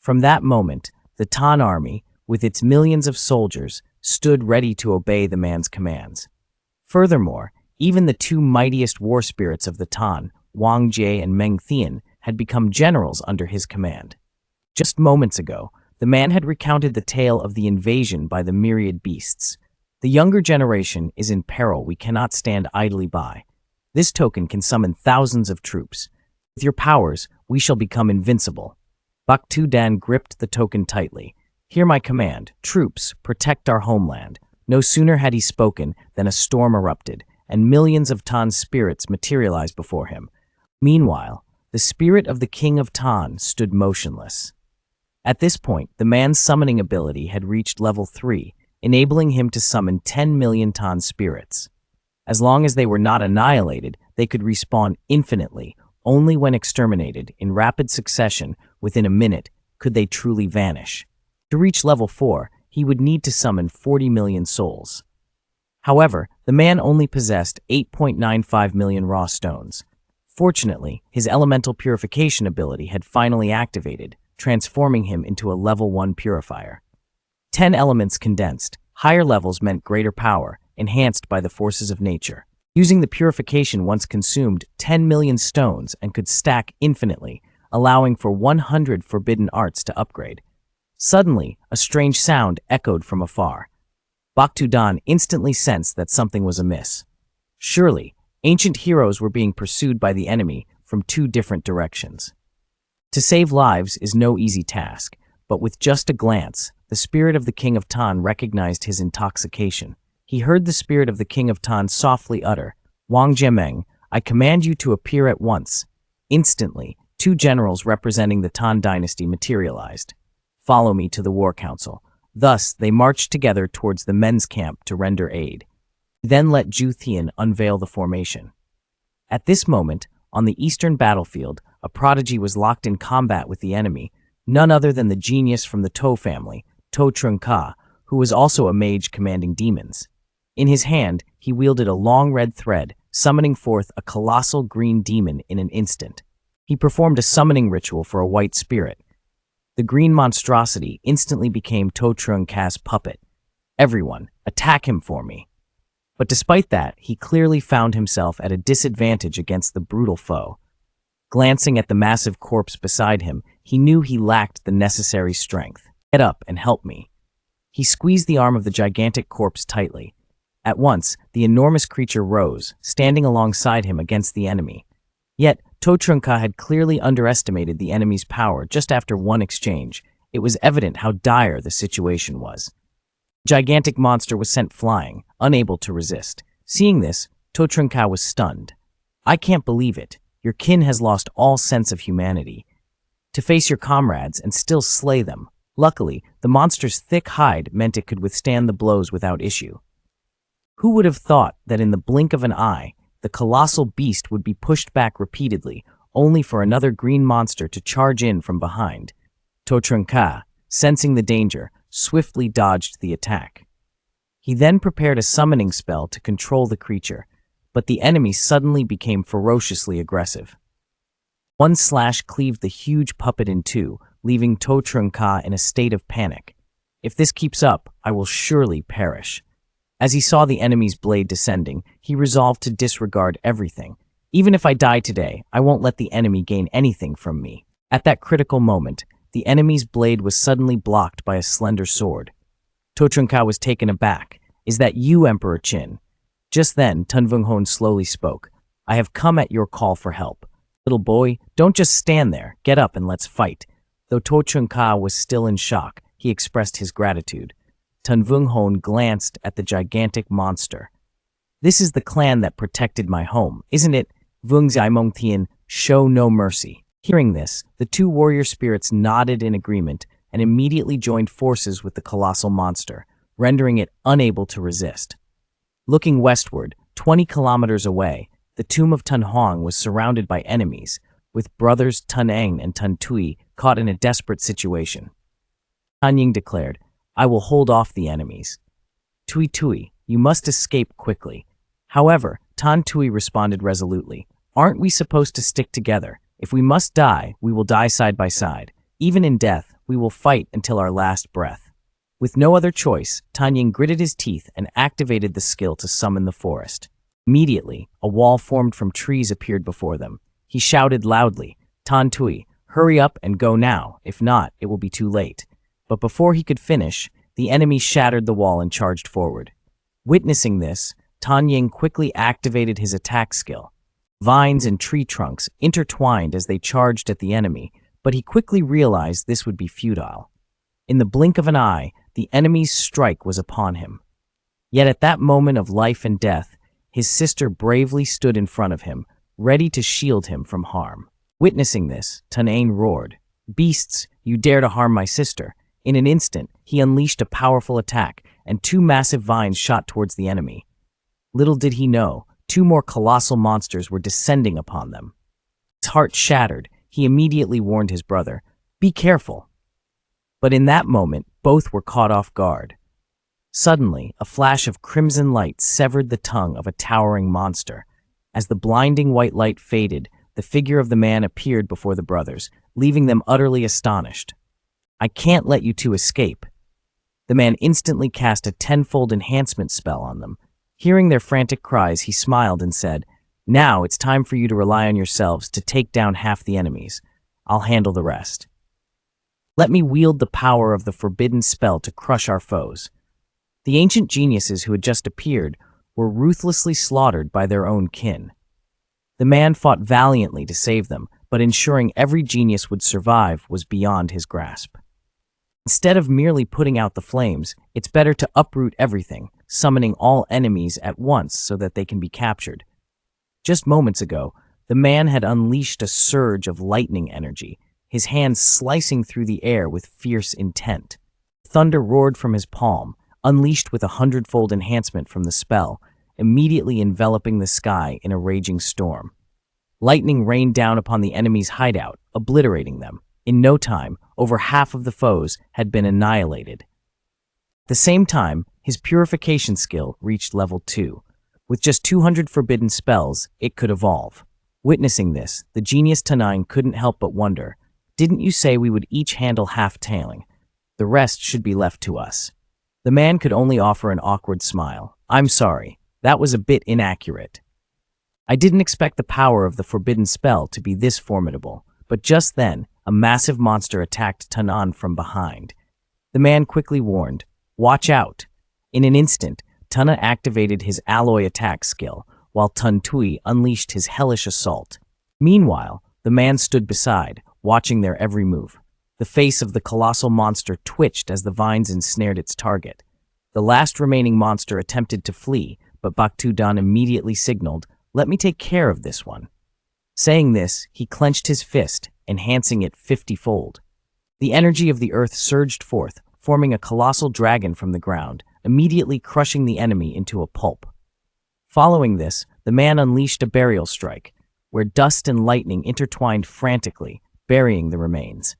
From that moment, the Tan army, with its millions of soldiers, stood ready to obey the man's commands. Furthermore, even the two mightiest war spirits of the Tan, Wang Jie and Meng Thian, had become generals under his command. Just moments ago, the man had recounted the tale of the invasion by the myriad beasts. The younger generation is in peril we cannot stand idly by. This token can summon thousands of troops. With your powers, we shall become invincible. Bak Tu Dan gripped the token tightly. "Hear my command. Troops, protect our homeland." No sooner had he spoken than a storm erupted. and millions of Tan's spirits materialized before him. Meanwhile, the spirit of the king of Tan stood motionless. At this point, the man's summoning ability had reached level 3, enabling him to summon 10 million Tan spirits. As long as they were not annihilated, they could respawn infinitely. Only when exterminated in rapid succession within a minute could they truly vanish. To reach level 4, he would need to summon 40 million souls. However, the man only possessed 8.95 million raw stones. Fortunately, his elemental purification ability had finally activated, transforming him into a level 1 purifier. 10 elements condensed. Higher levels meant greater power, enhanced by the forces of nature. Using the purification once consumed 10 million stones and could stack infinitely, allowing for 100 forbidden arts to upgrade. Suddenly, a strange sound echoed from afar. Baktudan instantly sensed that something was amiss. Surely, ancient heroes were being pursued by the enemy from 2 different directions. To save lives is no easy task, but with just a glance, the spirit of the king of Tan recognized his intoxication. He heard the spirit of the king of Tan softly utter, "Wang Jiameng, I command you to appear at once." Instantly, 2 generals representing the Tan dynasty materialized. "Follow me to the war council." Thus, they marched together towards the men's camp to render aid. Then let Zhu Tian unveil the formation. At this moment, on the eastern battlefield, a prodigy was locked in combat with the enemy, none other than the genius from the To family, To Trung Ka, who was also a mage commanding demons. In his hand, he wielded a long red thread, summoning forth a colossal green demon in an instant. He performed a summoning ritual for a white spirit. The green monstrosity instantly became To Trung Ka's puppet. "Everyone, attack him for me." But despite that, he clearly found himself at a disadvantage against the brutal foe. Glancing at the massive corpse beside him, he knew he lacked the necessary strength. "Get up and help me." He squeezed the arm of the gigantic corpse tightly. At once, the enormous creature rose, standing alongside him against the enemy. Yet, To Trung Ka had clearly underestimated the enemy's power just after one exchange. It was evident how dire the situation was. The gigantic monster was sent flying, unable to resist. Seeing this, To Trung Ka was stunned. "I can't believe it. Your kin has lost all sense of humanity. To face your comrades and still slay them." Luckily, the monster's thick hide meant it could withstand the blows without issue. Who would have thought that in the blink of an eye, the colossal beast would be pushed back repeatedly, only for another green monster to charge in from behind? To Trung Ka, sensing the danger, swiftly dodged the attack. He then prepared a summoning spell to control the creature, but the enemy suddenly became ferociously aggressive. One slash cleaved the huge puppet in 2, leaving To Trung Ka in a state of panic. "If this keeps up, I will surely perish." As he saw the enemy's blade descending, he resolved to disregard everything. "Even if I die today, I won't let the enemy gain anything from me." At that critical moment, the enemy's blade was suddenly blocked by a slender sword. To Trung Ka was taken aback. "Is that you, Emperor Qin?" Just then, Tun Vung Hon slowly spoke. "I have come at your call for help. Little boy, don't just stand there. Get up and let's fight." Though To Trung Ka was still in shock, he expressed his gratitude. Tun Vung Hon glanced at the gigantic monster. "This is the clan that protected my home, isn't it? Vung Zaimong Tian, show no mercy." Hearing this, the 2 warrior spirits nodded in agreement and immediately joined forces with the colossal monster, rendering it unable to resist. Looking westward, 20 kilometers away, the tomb of Tun Huang was surrounded by enemies, with brothers Tun Eng and Tun Tui caught in a desperate situation. Tan Ying declared, "I will hold off the enemies." "Tui Tui, you must escape quickly." However, Tan Tui responded resolutely, "Aren't we supposed to stick together? If we must die, we will die side by side. Even in death, we will fight until our last breath." With no other choice, Tan Ying gritted his teeth and activated the skill to summon the forest. Immediately, a wall formed from trees appeared before them. He shouted loudly, "Tan Tui, hurry up and go now. If not, it will be too late." But before he could finish, the enemy shattered the wall and charged forward. Witnessing this, Tan Ying quickly activated his attack skill. Vines and tree trunks intertwined as they charged at the enemy, but he quickly realized this would be futile. In the blink of an eye, the enemy's strike was upon him. Yet at that moment of life and death, His sister bravely stood in front of him, ready to shield him from harm. Witnessing this, Tanain roared, "Beasts, you dare to harm my sister!" In an instant, he unleashed a powerful attack, and two massive vines shot towards the enemy. Little did he know, two more colossal monsters were descending upon them. His heart shattered. He immediately warned his brother, "Be careful." But in that moment, both were caught off guard. Suddenly, a flash of crimson light severed the tongue of a towering monster. As the blinding white light faded, the figure of the man appeared before the brothers, leaving them utterly astonished. "I can't let you two escape." The man instantly cast a tenfold enhancement spell on them. Hearing their frantic cries, he smiled and said, "Now it's time for you to rely on yourselves to take down half the enemies. I'll handle the rest. Let me wield the power of the forbidden spell to crush our foes." The ancient geniuses who had just appeared were ruthlessly slaughtered by their own kin. The man fought valiantly to save them, but ensuring every genius would survive was beyond his grasp. Instead of merely putting out the flames, it's better to uproot everything, summoning all enemies at once so that they can be captured. Just moments ago, the man had unleashed a surge of lightning energy, his hands slicing through the air with fierce intent. Thunder roared from his palm, unleashed with a hundredfold enhancement from the spell, immediately enveloping the sky in a raging storm. Lightning rained down upon the enemy's hideout, obliterating them. In no time, over half of the foes had been annihilated. At the same time, his purification skill reached level 2. With just 200 forbidden spells, it could evolve. Witnessing this, the genius Tanain couldn't help but wonder, "Didn't you say we would each handle half-tailing? The rest should be left to us." The man could only offer an awkward smile. "I'm sorry, that was a bit inaccurate. I didn't expect the power of the forbidden spell to be this formidable." But just then, a massive monster attacked Tanain from behind. The man quickly warned, "Watch out." In an instant, Tana activated his alloy attack skill, while Tun Tui unleashed his hellish assault. Meanwhile, the man stood beside, watching their every move. The face of the colossal monster twitched as the vines ensnared its target. The last remaining monster attempted to flee, but Baktudan immediately signaled, "Let me take care of this one." Saying this, he clenched his fist, enhancing it 50-fold. The energy of the earth surged forth, forming a colossal dragon from the ground, immediately crushing the enemy into a pulp. Following this, the man unleashed a burial strike, where dust and lightning intertwined frantically, burying the remains.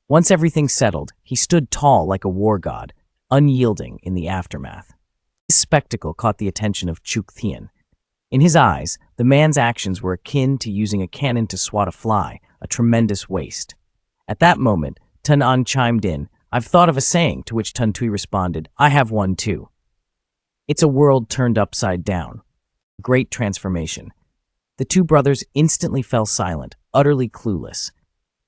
Once everything settled, he stood tall like a war god, unyielding in the aftermath. This spectacle caught the attention of Chuk Thien. In his eyes, the man's actions were akin to using a cannon to swat a fly, a tremendous waste. At that moment, Tun An chimed in, "I've thought of a saying," to which Tun Tui responded, "I have one too. It's a world turned upside down." Great transformation. The two brothers instantly fell silent, utterly clueless.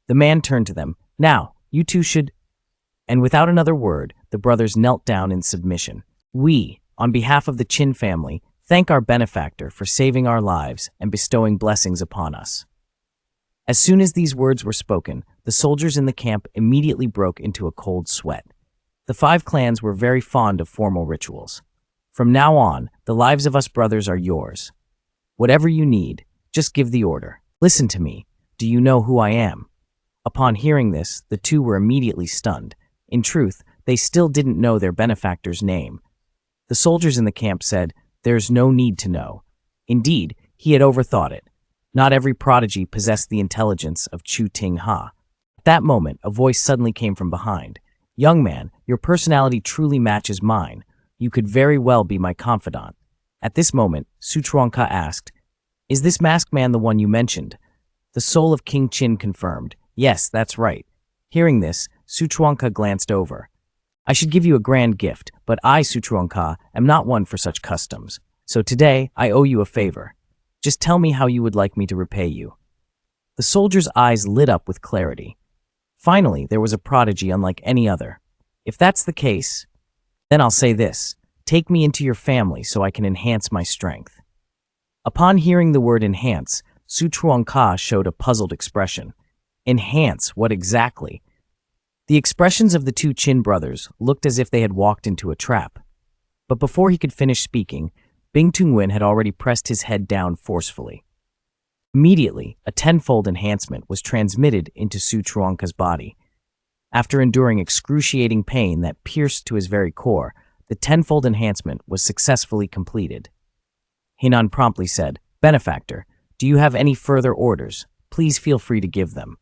The man turned to them, "Now, you two should—" And without another word, the brothers knelt down in submission. "We, on behalf of the Qin family, thank our benefactor for saving our lives and bestowing blessings upon us." As soon as these words were spoken, the soldiers in the camp immediately broke into a cold sweat. The 5 clans were very fond of formal rituals. "From now on, the lives of us brothers are yours. Whatever you need, just give the order. Listen to me. Do you know who I am?" Upon hearing this, the two were immediately stunned. In truth, they still didn't know their benefactor's name. The soldiers in the camp said, "There's no need to know." Indeed, he had overthought it. Not every prodigy possessed the intelligence of Chu Ting Ha. At that moment, a voice suddenly came from behind. "Young man, your personality truly matches mine. You could very well be my confidant." At this moment, Su Chuanka asked, "Is this masked man the one you mentioned?" The soul of King Qin confirmed, "Yes, that's right." Hearing this, Su Chuanka glanced over. "I should give you a grand gift, but I, Su Chuanka, am not one for such customs. So today, I owe you a favor. Just tell me how you would like me to repay you." The soldier's eyes lit up with clarity. Finally, there was a prodigy unlike any other. "If that's the case, then I'll say this. Take me into your family so I can enhance my strength." Upon hearing the word enhance, Su Chuanka showed a puzzled expression. Enhance, what exactly? The expressions of the two Qin brothers looked as if they had walked into a trap. But before he could finish speaking, Bing Tungwen had already pressed his head down forcefully. Immediately, a tenfold enhancement was transmitted into Su Chuanka's body. After enduring excruciating pain that pierced to his very core, the tenfold enhancement was successfully completed. Hinan promptly said, "Benefactor, do you have any further orders? Please feel free to give them.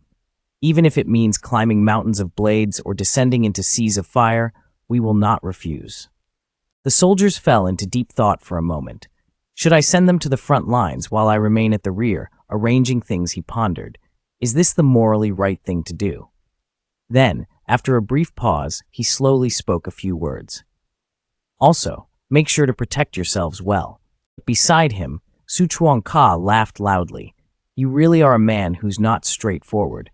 Even if it means climbing mountains of blades or descending into seas of fire, we will not refuse." The soldiers fell into deep thought for a moment. Should I send them to the front lines while I remain at the rear, arranging things? He pondered. Is this the morally right thing to do? Then, after a brief pause, he slowly spoke a few words. "Also, make sure to protect yourselves well." Beside him, Su Chuanka laughed loudly. "You really are a man who's not straightforward.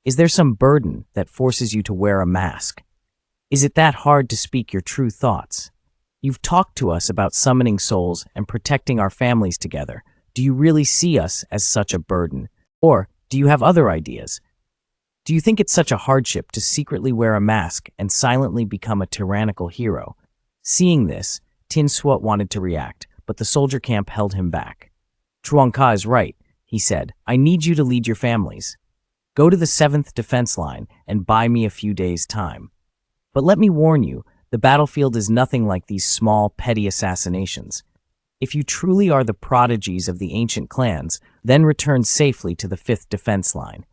Is there some burden that forces you to wear a mask? Is it that hard to speak your true thoughts? You've talked to us about summoning souls and protecting our families together. Do you really see us as such a burden? Or do you have other ideas? Do you think it's such a hardship to secretly wear a mask and silently become a tyrannical hero?" Seeing this, Tin Suot wanted to react, but the soldier camp held him back. "Chuanka is right," he said. "I need you to lead your families. Go to the 7th defense line and buy me a few days' time. But let me warn you, the battlefield is nothing like these small, petty assassinations. If you truly are the prodigies of the ancient clans, then return safely to the 5th defense line.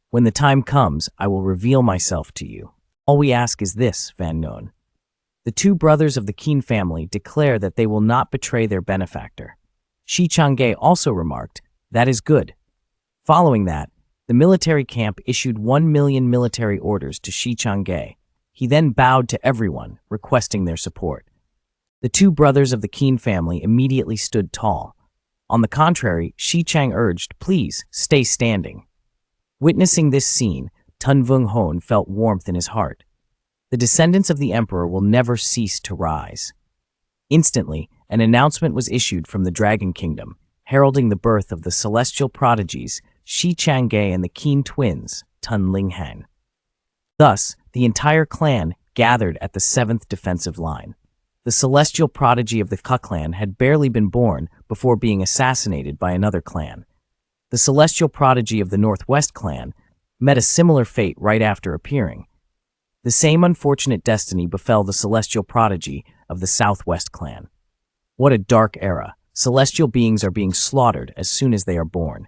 When the time comes, I will reveal myself to you. All we ask is this, Van Non." The two brothers of the Qin family declare that they will not betray their benefactor. Shi Chang'e also remarked, "That is good." Following that, the military camp issued 1 million military orders to Shi Chang'e. He then bowed to everyone, requesting their support. The two brothers of the Qin family immediately stood tall. On the contrary, Shi Chang urged, "Please, stay standing." Witnessing this scene, Tun Vung Hon felt warmth in his heart. The descendants of the emperor will never cease to rise. Instantly, an announcement was issued from the Dragon Kingdom, heralding the birth of the celestial prodigies Shi Chang'e and the Qin twins, Tun Linghan. Thus, the entire clan gathered at the 7th defensive line. The celestial prodigy of the Ka clan had barely been born before being assassinated by another clan. The celestial prodigy of the Northwest clan met a similar fate right after appearing. The same unfortunate destiny befell the celestial prodigy of the Southwest clan. What a dark era. Celestial beings are being slaughtered as soon as they are born.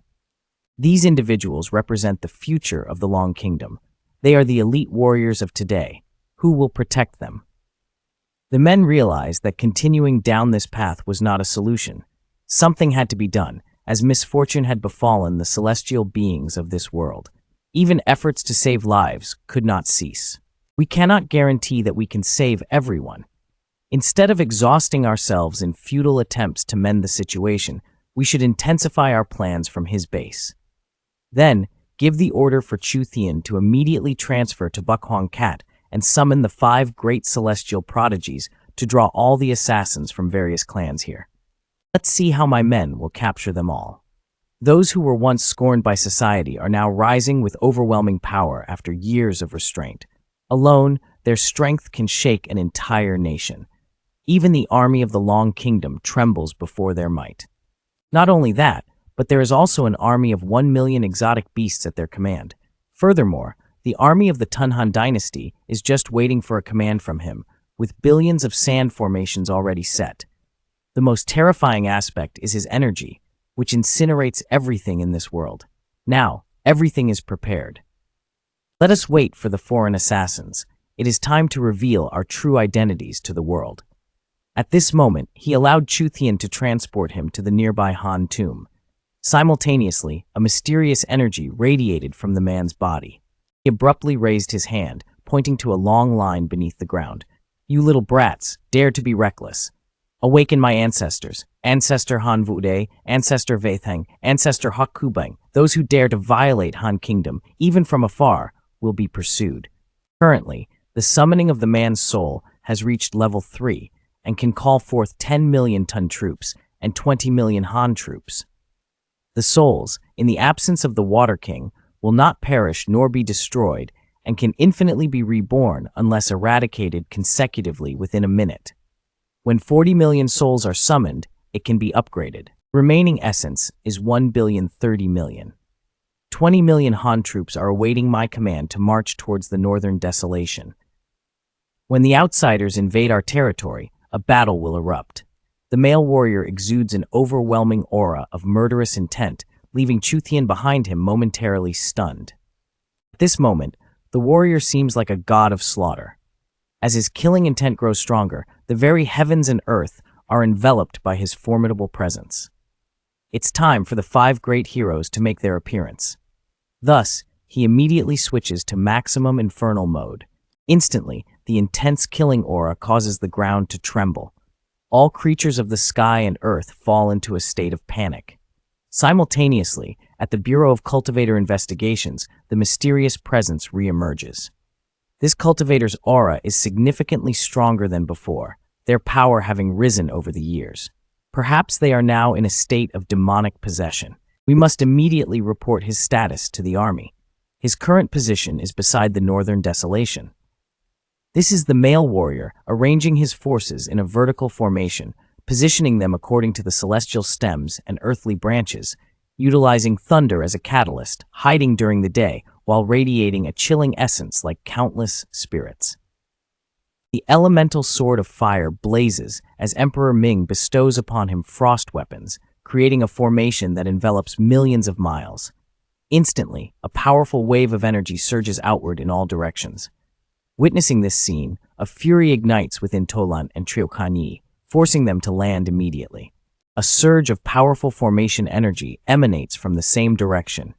These individuals represent the future of the Long Kingdom. They are the elite warriors of today. Who will protect them? The men realized that continuing down this path was not a solution. Something had to be done, as misfortune had befallen the celestial beings of this world. Even efforts to save lives could not cease. We cannot guarantee that we can save everyone. Instead of exhausting ourselves in futile attempts to mend the situation, we should intensify our plans from his base. Then, give the order for Chu Thian to immediately transfer to Bukhuang Cat and summon the 5 great celestial prodigies to draw all the assassins from various clans here. Let's see how my men will capture them all. Those who were once scorned by society are now rising with overwhelming power after years of restraint. Alone, their strength can shake an entire nation. Even the army of the Long Kingdom trembles before their might. Not only that, but there is also an army of 1 million exotic beasts at their command. Furthermore, the army of the Tunhan dynasty is just waiting for a command from him, with billions of sand formations already set. The most terrifying aspect is his energy, which incinerates everything in this world. Now, everything is prepared. Let us wait for the foreign assassins. It is time to reveal our true identities to the world. At this moment, he allowed Chu Thian to transport him to the nearby Han tomb. Simultaneously, a mysterious energy radiated from the man's body. He abruptly raised his hand, pointing to a long line beneath the ground. "You little brats, dare to be reckless. Awaken my ancestors, Ancestor Han Vude, Ancestor Vaitheng, Ancestor Hak Kubang. Those who dare to violate Han Kingdom, even from afar, will be pursued." Currently, the summoning of the man's soul has reached level 3 and can call forth 10 million Tun troops and 20 million Han troops. The souls, in the absence of the Water King, will not perish nor be destroyed and can infinitely be reborn unless eradicated consecutively within a minute. When 40 million souls are summoned, it can be upgraded. Remaining essence is 1,030,000,000. 20 million Han troops are awaiting my command to march towards the northern desolation. When the outsiders invade our territory, a battle will erupt. The male warrior exudes an overwhelming aura of murderous intent, leaving Chuthian behind him momentarily stunned. At this moment, the warrior seems like a god of slaughter. As his killing intent grows stronger, the very heavens and earth are enveloped by his formidable presence. It's time for the 5 great heroes to make their appearance. Thus, he immediately switches to maximum infernal mode. Instantly, the intense killing aura causes the ground to tremble. All creatures of the sky and earth fall into a state of panic. Simultaneously, at the Bureau of Cultivator Investigations, the mysterious presence reemerges. This cultivator's aura is significantly stronger than before, their power having risen over the years. Perhaps they are now in a state of demonic possession. We must immediately report his status to the army. His current position is beside the northern desolation. This is the male warrior arranging his forces in a vertical formation, positioning them according to the celestial stems and earthly branches, utilizing thunder as a catalyst, hiding during the day while radiating a chilling essence like countless spirits. The elemental sword of fire blazes as Emperor Ming bestows upon him frost weapons, creating a formation that envelops millions of miles. Instantly, a powerful wave of energy surges outward in all directions. Witnessing this scene, a fury ignites within Tolan and Triokani, forcing them to land immediately. A surge of powerful formation energy emanates from the same direction.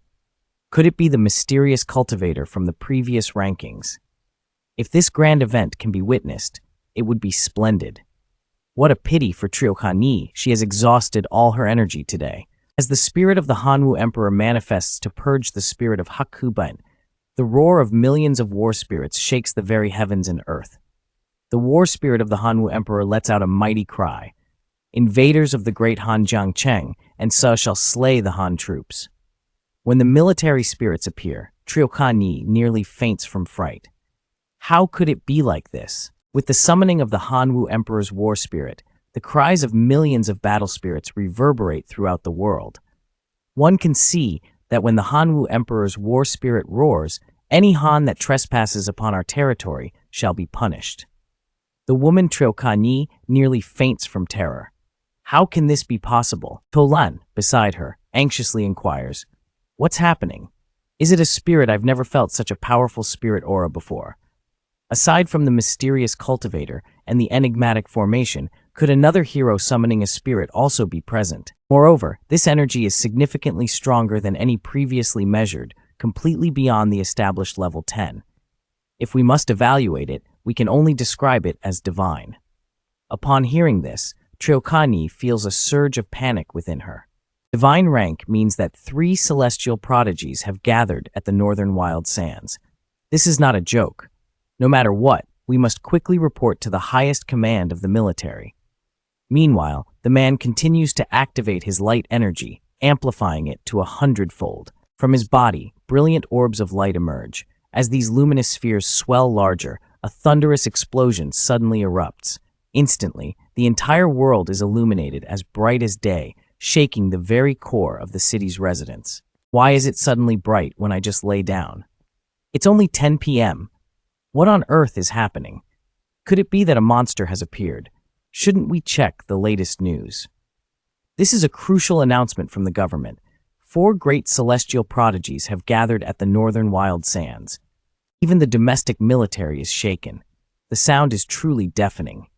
Could it be the mysterious cultivator from the previous rankings? If this grand event can be witnessed, it would be splendid. What a pity for Triokani, she has exhausted all her energy today. As the spirit of the Hanwu Emperor manifests to purge the spirit of Hakuban, the roar of millions of war spirits shakes the very heavens and earth. The war spirit of the Hanwu Emperor lets out a mighty cry. Invaders of the great Han Jiangcheng, and so shall slay the Han troops. When the military spirits appear, Triokani nearly faints from fright. How could it be like this? With the summoning of the Hanwu Emperor's war spirit, the cries of millions of battle spirits reverberate throughout the world. One can see that when the Hanwu Emperor's war spirit roars, any Han that trespasses upon our territory shall be punished. The woman Triokani nearly faints from terror. How can this be possible? Tolan, beside her, anxiously inquires, "What's happening? Is it a spirit? I've never felt such a powerful spirit aura before." Aside from the mysterious cultivator and the enigmatic formation, could another hero summoning a spirit also be present? Moreover, this energy is significantly stronger than any previously measured, completely beyond the established level 10. If we must evaluate it, we can only describe it as divine. Upon hearing this, Triokani feels a surge of panic within her. Divine rank means that 3 celestial prodigies have gathered at the northern wild sands. This is not a joke. No matter what, we must quickly report to the highest command of the military. Meanwhile, the man continues to activate his light energy, amplifying it to 100-fold. From his body, brilliant orbs of light emerge. As these luminous spheres swell larger, a thunderous explosion suddenly erupts. Instantly, the entire world is illuminated as bright as day, shaking the very core of the city's residents. Why is it suddenly bright when I just lay down? It's only 10 p.m. What on earth is happening? Could it be that a monster has appeared? Shouldn't we check the latest news? This is a crucial announcement from the government. 4 great celestial prodigies have gathered at the northern wild sands. Even the domestic military is shaken. The sound is truly deafening.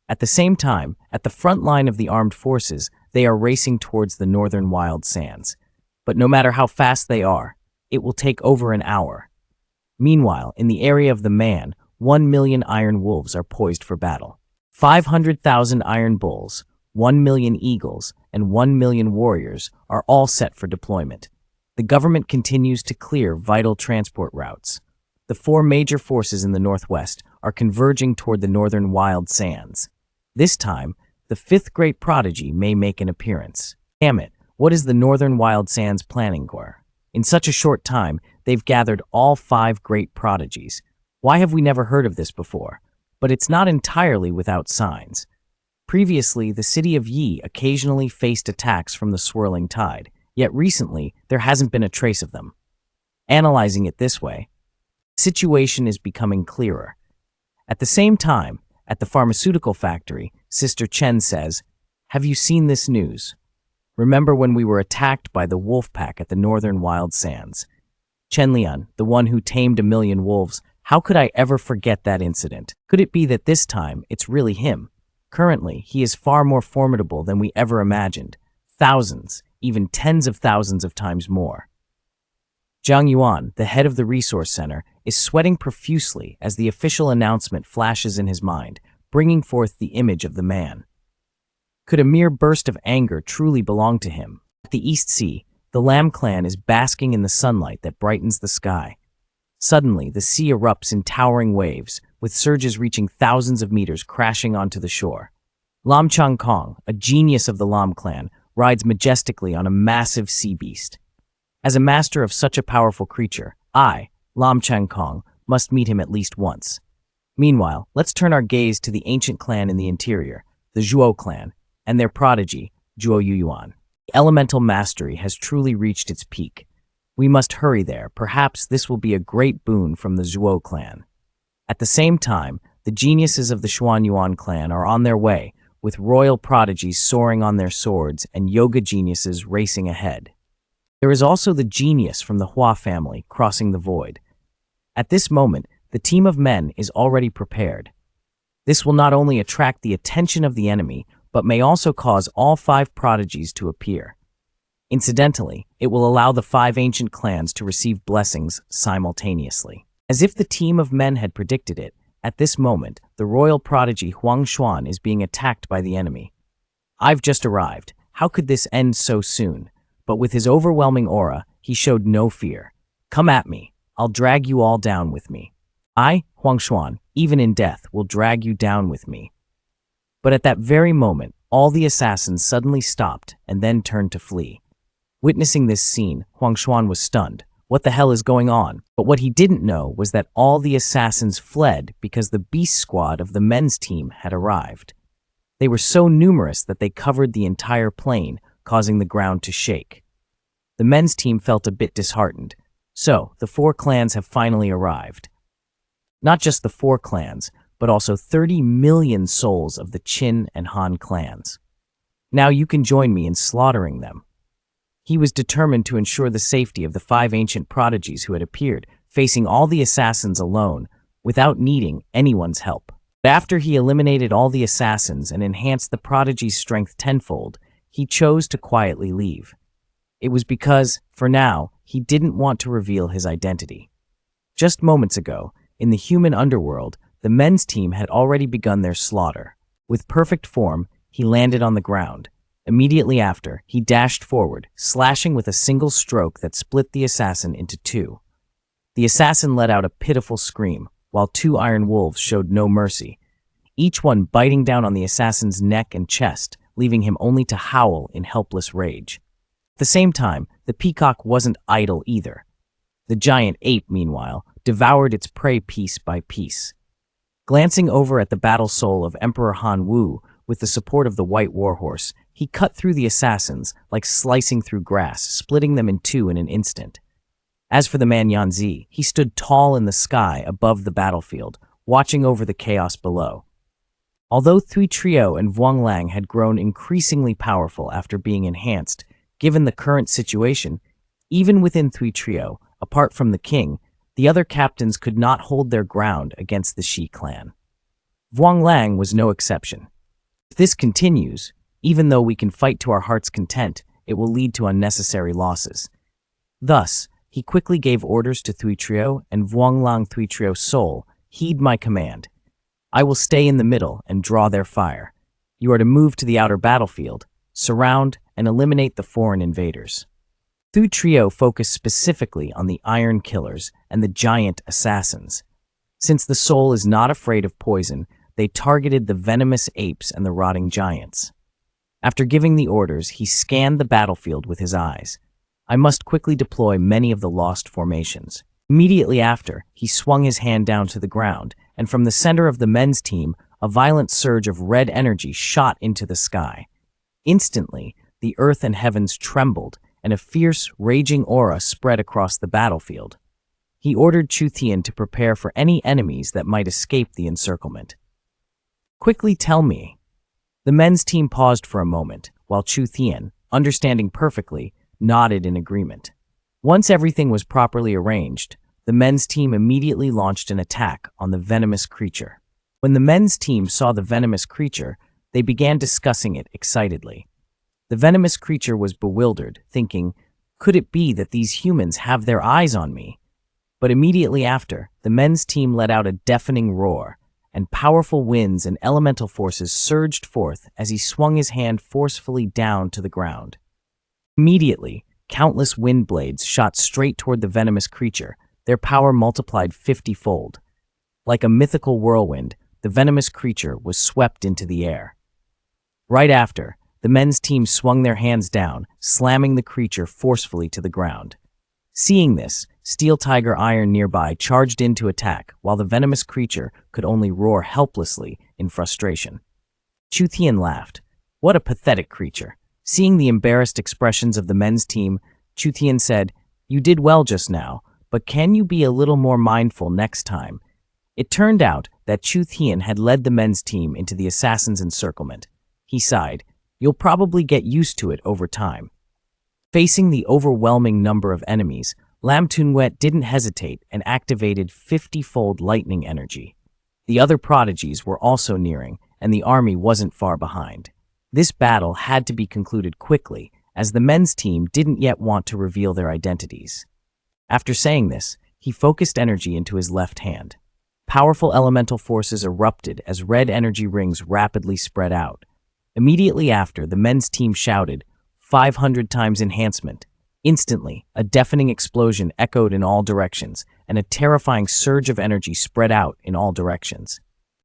At the same time, at the front line of the armed forces, they are racing towards the northern wild sands. But no matter how fast they are, it will take over an hour. Meanwhile, in the area of the man, 1 million iron wolves are poised for battle. 500,000 iron bulls, 1 million eagles, and 1 million warriors are all set for deployment. The government continues to clear vital transport routes. The 4 major forces in the northwest are converging toward the northern wild sands. This time, the 5th great prodigy may make an appearance. Damn it, what is the northern wild sands planning for? In such a short time, they've gathered all 5 great prodigies. Why have we never heard of this before? But it's not entirely without signs. Previously, the city of Yi occasionally faced attacks from the swirling tide, yet recently, there hasn't been a trace of them. Analyzing it this way, the situation is becoming clearer. At the same time, at the pharmaceutical factory, Sister Chen says, "Have you seen this news? Remember when we were attacked by the wolf pack at the northern wild sands? Chen Lian, the one who tamed 1,000,000 wolves, how could I ever forget that incident? Could it be that this time it's really him? Currently, he is far more formidable than we ever imagined. Thousands, even tens of thousands of times more." Zhang Yuan, the head of the resource center, is sweating profusely as the official announcement flashes in his mind, bringing forth the image of the man. Could a mere burst of anger truly belong to him? At the East Sea, the Lam clan is basking in the sunlight that brightens the sky. Suddenly, the sea erupts in towering waves, with surges reaching thousands of meters crashing onto the shore. Lam Chang Kong, a genius of the Lam clan, rides majestically on a massive sea beast. As a master of such a powerful creature, I, Lam Chang Kong, must meet him at least once. Meanwhile, let's turn our gaze to the ancient clan in the interior, the Zhuo clan, and their prodigy, Zhuo Yuyuan. The elemental mastery has truly reached its peak. We must hurry there. Perhaps this will be a great boon from the Zhuo clan. At the same time, the geniuses of the Xuanyuan clan are on their way, with royal prodigies soaring on their swords and yoga geniuses racing ahead. There is also the genius from the Hua family crossing the void. At this moment, the team of men is already prepared. This will not only attract the attention of the enemy, but may also cause all 5 prodigies to appear. Incidentally, it will allow the 5 ancient clans to receive blessings simultaneously. As if the team of men had predicted it, at this moment, the royal prodigy Huang Xuan is being attacked by the enemy. "I've just arrived. How could this end so soon?" But with his overwhelming aura, he showed no fear. "Come at me. I'll drag you all down with me. I, Huang Xuan, even in death, will drag you down with me." But at that very moment, all the assassins suddenly stopped and then turned to flee. Witnessing this scene, Huang Xuan was stunned. What the hell is going on? But what he didn't know was that all the assassins fled because the beast squad of the men's team had arrived. They were so numerous that they covered the entire plain, causing the ground to shake. The men's team felt a bit disheartened. So, the 4 clans have finally arrived. Not just the 4 clans, but also 30 million souls of the Qin and Han clans. Now you can join me in slaughtering them. He was determined to ensure the safety of the 5 ancient prodigies who had appeared, facing all the assassins alone, without needing anyone's help. But after he eliminated all the assassins and enhanced the prodigy's strength tenfold, he chose to quietly leave. It was because, for now, he didn't want to reveal his identity. Just moments ago, in the human underworld, the men's team had already begun their slaughter. With perfect form, he landed on the ground. Immediately after, he dashed forward, slashing with a single stroke that split the assassin into 2. The assassin let out a pitiful scream, while 2 iron wolves showed no mercy, each one biting down on the assassin's neck and chest, leaving him only to howl in helpless rage. At the same time, the peacock wasn't idle either. The giant ape, meanwhile, devoured its prey piece by piece. Glancing over at the battle soul of Emperor Han Wu, with the support of the white warhorse, he cut through the assassins like slicing through grass, splitting them in 2 in an instant. As for the man Nan Ziying, he stood tall in the sky above the battlefield, watching over the chaos below. Although Thui Trio and Vuong Lang had grown increasingly powerful after being enhanced, given the current situation, even within Thui Trio, apart from the king, the other captains could not hold their ground against the Shi clan. Vuong Lang was no exception. If this continues, even though we can fight to our heart's content, it will lead to unnecessary losses. Thus, he quickly gave orders to Thui Trio and Vuong Lang. Thui Trio's soul, "Heed my command. I will stay in the middle and draw their fire. You are to move to the outer battlefield, surround, and eliminate the foreign invaders." Thui Trio focused specifically on the Iron Killers and the Giant Assassins. Since the soul is not afraid of poison, they targeted the venomous apes and the rotting giants. After giving the orders, he scanned the battlefield with his eyes. "I must quickly deploy many of the lost formations." Immediately after, he swung his hand down to the ground, and from the center of the men's team, a violent surge of red energy shot into the sky. Instantly, the earth and heavens trembled, and a fierce, raging aura spread across the battlefield. He ordered Chu Tian to prepare for any enemies that might escape the encirclement. "Quickly tell me." The men's team paused for a moment, while Chu Tian, understanding perfectly, nodded in agreement. Once everything was properly arranged, the men's team immediately launched an attack on the venomous creature. When the men's team saw the venomous creature, they began discussing it excitedly. The venomous creature was bewildered, thinking, "Could it be that these humans have their eyes on me?" But immediately after, the men's team let out a deafening roar, and powerful winds and elemental forces surged forth as he swung his hand forcefully down to the ground. Immediately, countless wind blades shot straight toward the venomous creature, their power multiplied 50-fold. Like a mythical whirlwind, the venomous creature was swept into the air. Right after, the men's team swung their hands down, slamming the creature forcefully to the ground. Seeing this, Steel Tiger Iron nearby charged in to attack, while the venomous creature could only roar helplessly in frustration. Chu Tian laughed. What a pathetic creature. Seeing the embarrassed expressions of the men's team, Chu Tian said, "You did well just now, but can you be a little more mindful next time?" It turned out that Chu Tian had led the men's team into the assassin's encirclement. He sighed, "You'll probably get used to it over time." Facing the overwhelming number of enemies, Lam Tunwet didn't hesitate and activated 50-fold lightning energy. The other prodigies were also nearing, and the army wasn't far behind. This battle had to be concluded quickly, as the men's team didn't yet want to reveal their identities. After saying this, he focused energy into his left hand. Powerful elemental forces erupted as red energy rings rapidly spread out. Immediately after, the men's team shouted, 500 times enhancement. Instantly, a deafening explosion echoed in all directions, and a terrifying surge of energy spread out in all directions.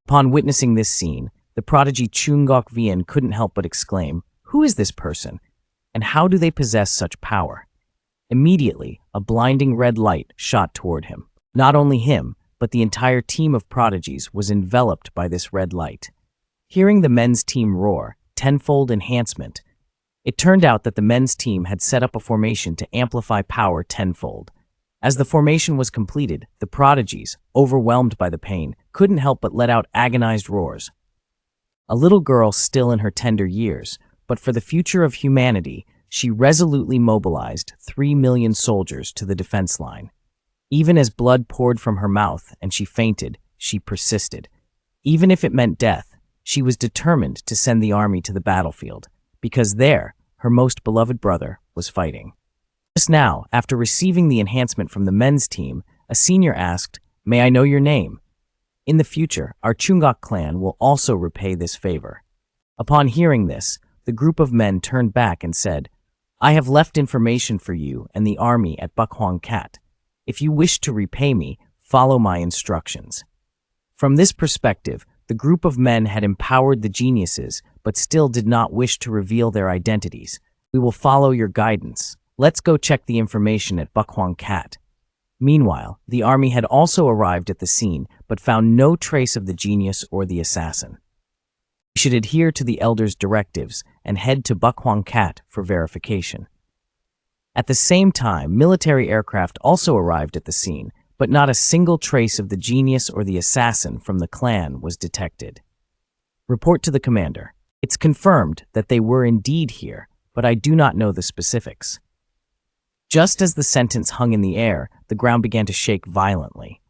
Upon witnessing this scene, the prodigy Chungok Vian couldn't help but exclaim, "Who is this person? And how do they possess such power?" Immediately, a blinding red light shot toward him. Not only him, but the entire team of prodigies was enveloped by this red light. Hearing the men's team roar, tenfold enhancement, it turned out that the men's team had set up a formation to amplify power tenfold. As the formation was completed, the prodigies, overwhelmed by the pain, couldn't help but let out agonized roars. A little girl still in her tender years, but for the future of humanity, she resolutely mobilized 3 million soldiers to the defense line. Even as blood poured from her mouth and she fainted, she persisted. Even if it meant death, she was determined to send the army to the battlefield, because there, her most beloved brother was fighting. Just now, after receiving the enhancement from the men's team, a senior asked, "May I know your name?" In the future, our Chungok clan will also repay this favor. Upon hearing this, the group of men turned back and said, "I have left information for you and the army at Bukhuang Kat. If you wish to repay me, follow my instructions." From this perspective, the group of men had empowered the geniuses, but still did not wish to reveal their identities. "We will follow your guidance. Let's go check the information at Bukhuang Kat." Meanwhile, the army had also arrived at the scene, but found no trace of the genius or the assassin. We should adhere to the elders' directives and head to Bukhuang Kat for verification. At the same time, military aircraft also arrived at the scene, but not a single trace of the genius or the assassin from the clan was detected. Report to the commander. It's confirmed that they were indeed here, but I do not know the specifics. Just as the sentence hung in the air, the ground began to shake violently.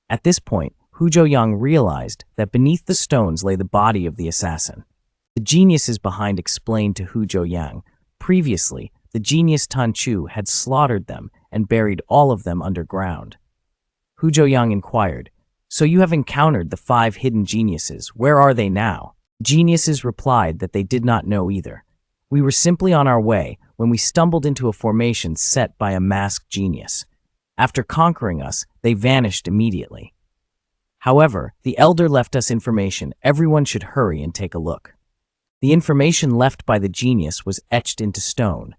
At this point, Hu Zhouyang realized that beneath the stones lay the body of the assassin. The geniuses behind explained to Hu Zhouyang, previously, the genius Tan Chu had slaughtered them and buried all of them underground. Hu Zhouyang inquired, "So you have encountered the 5 hidden geniuses. Where are they now?" Geniuses replied that they did not know either. "We were simply on our way when we stumbled into a formation set by a masked genius. After conquering us, they vanished immediately. However, the elder left us information. Everyone should hurry and take a look." The information left by the genius was etched into stone.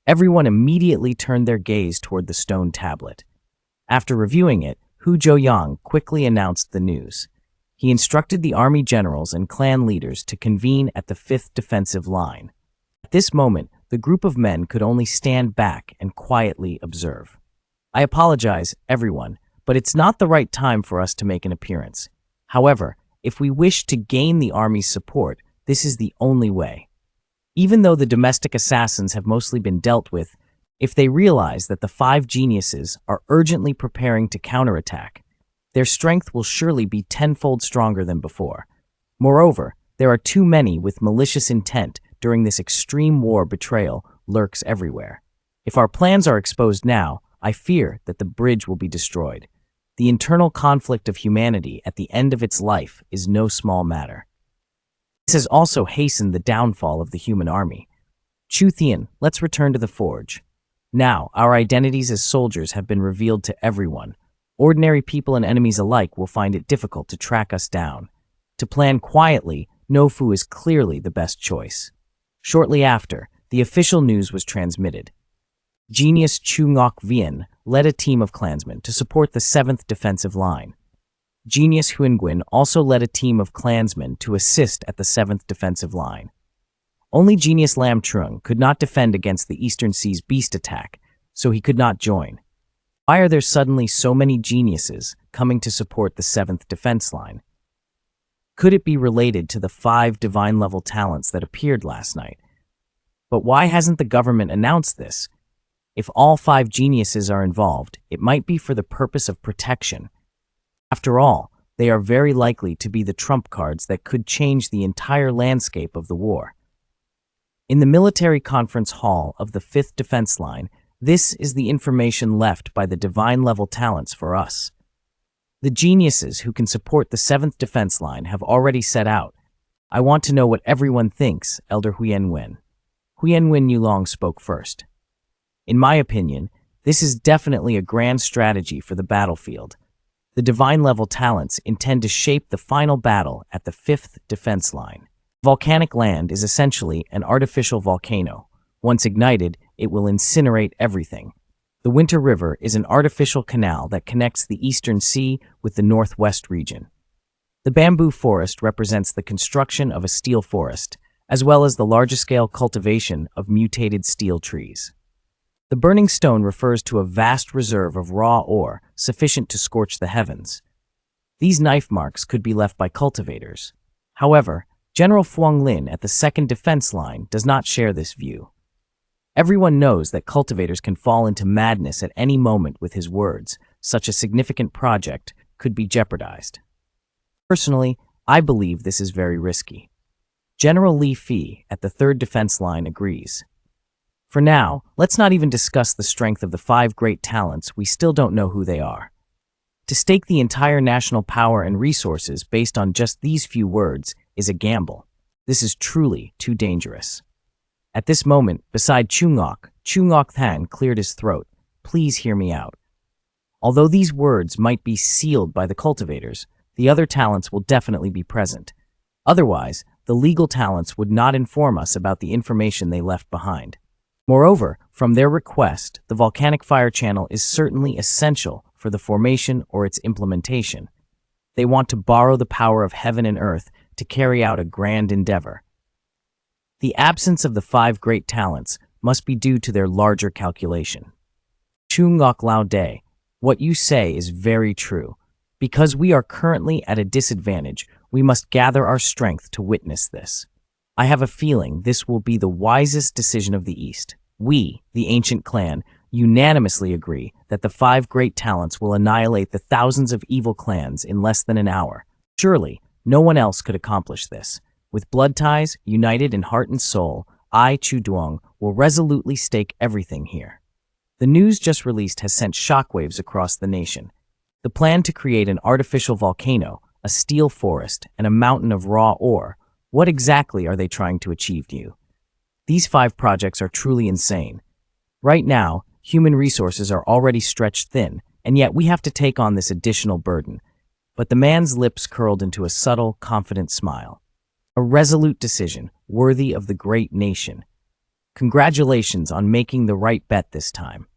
Everyone immediately turned their gaze toward the stone tablet. After reviewing it, Hu Zhouyang quickly announced the news. He instructed the army generals and clan leaders to convene at the 5th defensive line. At this moment, the group of men could only stand back and quietly observe. I apologize, everyone, but it's not the right time for us to make an appearance. However, if we wish to gain the army's support, this is the only way. Even though the domestic assassins have mostly been dealt with, if they realize that the 5 geniuses are urgently preparing to counterattack, their strength will surely be tenfold stronger than before. Moreover, there are too many with malicious intent during this extreme war. Betrayal lurks everywhere. If our plans are exposed now, I fear that the bridge will be destroyed. The internal conflict of humanity at the end of its life is no small matter. This has also hastened the downfall of the human army. Chu Thian, let's return to the forge. Now, our identities as soldiers have been revealed to everyone. Ordinary people and enemies alike will find it difficult to track us down. To plan quietly, Nofu is clearly the best choice. Shortly after, the official news was transmitted. Genius Chu Ngok Vien led a team of clansmen to support the 7th defensive line. Genius Huinguin also led a team of clansmen to assist at the 7th defensive line. Only Genius Lam Trung could not defend against the Eastern Sea's beast attack, so he could not join. Why are there suddenly so many geniuses coming to support the 7th defense line? Could it be related to the 5 divine-level talents that appeared last night? But why hasn't the government announced this? If all 5 geniuses are involved, it might be for the purpose of protection. After all, they are very likely to be the trump cards that could change the entire landscape of the war. In the military conference hall of the 5th defense line, this is the information left by the divine-level talents for us. The geniuses who can support the 7th defense line have already set out. I want to know what everyone thinks, Elder Huyenwen. Huyenwen Yulong spoke first. In my opinion, this is definitely a grand strategy for the battlefield. The divine-level talents intend to shape the final battle at the 5th defense line. Volcanic land is essentially an artificial volcano. Once ignited, it will incinerate everything. The Winter River is an artificial canal that connects the Eastern Sea with the Northwest region. The bamboo forest represents the construction of a steel forest, as well as the larger-scale cultivation of mutated steel trees. The burning stone refers to a vast reserve of raw ore sufficient to scorch the heavens. These knife marks could be left by cultivators. However, General Fuang Lin at the 2nd defense line does not share this view. Everyone knows that cultivators can fall into madness at any moment with his words. Such a significant project could be jeopardized. Personally, I believe this is very risky. General Li Fi at the 3rd defense line agrees. For now, let's not even discuss the strength of the 5 great talents. We still don't know who they are. To stake the entire national power and resources based on just these few words is a gamble. This is truly too dangerous. At this moment, beside Chu Ngok Than cleared his throat. Please hear me out. Although these words might be sealed by the cultivators, the other talents will definitely be present. Otherwise, the legal talents would not inform us about the information they left behind. Moreover, from their request, the volcanic fire channel is certainly essential for the formation or its implementation. They want to borrow the power of heaven and earth to carry out a grand endeavor. The absence of the 5 great talents must be due to their larger calculation. Chu Ngok Lao De, what you say is very true. Because we are currently at a disadvantage, we must gather our strength to witness this. I have a feeling this will be the wisest decision of the East. We, the ancient clan, unanimously agree that the 5 great talents will annihilate the thousands of evil clans in less than an hour. Surely, no one else could accomplish this. With blood ties, united in heart and soul, I, Chu Duong, will resolutely stake everything here. The news just released has sent shockwaves across the nation. The plan to create an artificial volcano, a steel forest, and a mountain of raw ore, what exactly are they trying to achieve to you? These 5 projects are truly insane. Right now, human resources are already stretched thin, and yet we have to take on this additional burden. But the man's lips curled into a subtle, confident smile. A resolute decision, worthy of the great nation. Congratulations on making the right bet this time.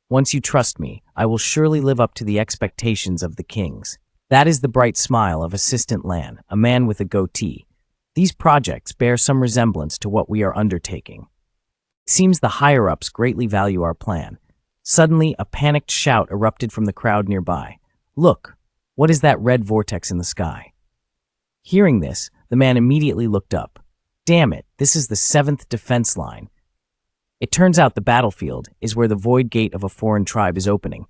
Once you trust me, I will surely live up to the expectations of the kings. That is the bright smile of Assistant Lan, a man with a goatee. These projects bear some resemblance to what we are undertaking. It seems the higher-ups greatly value our plan. Suddenly, a panicked shout erupted from the crowd nearby. Look, what is that red vortex in the sky? Hearing this, the man immediately looked up. Damn it, this is the 7th defense line. It turns out the battlefield is where the void gate of a foreign tribe is opening.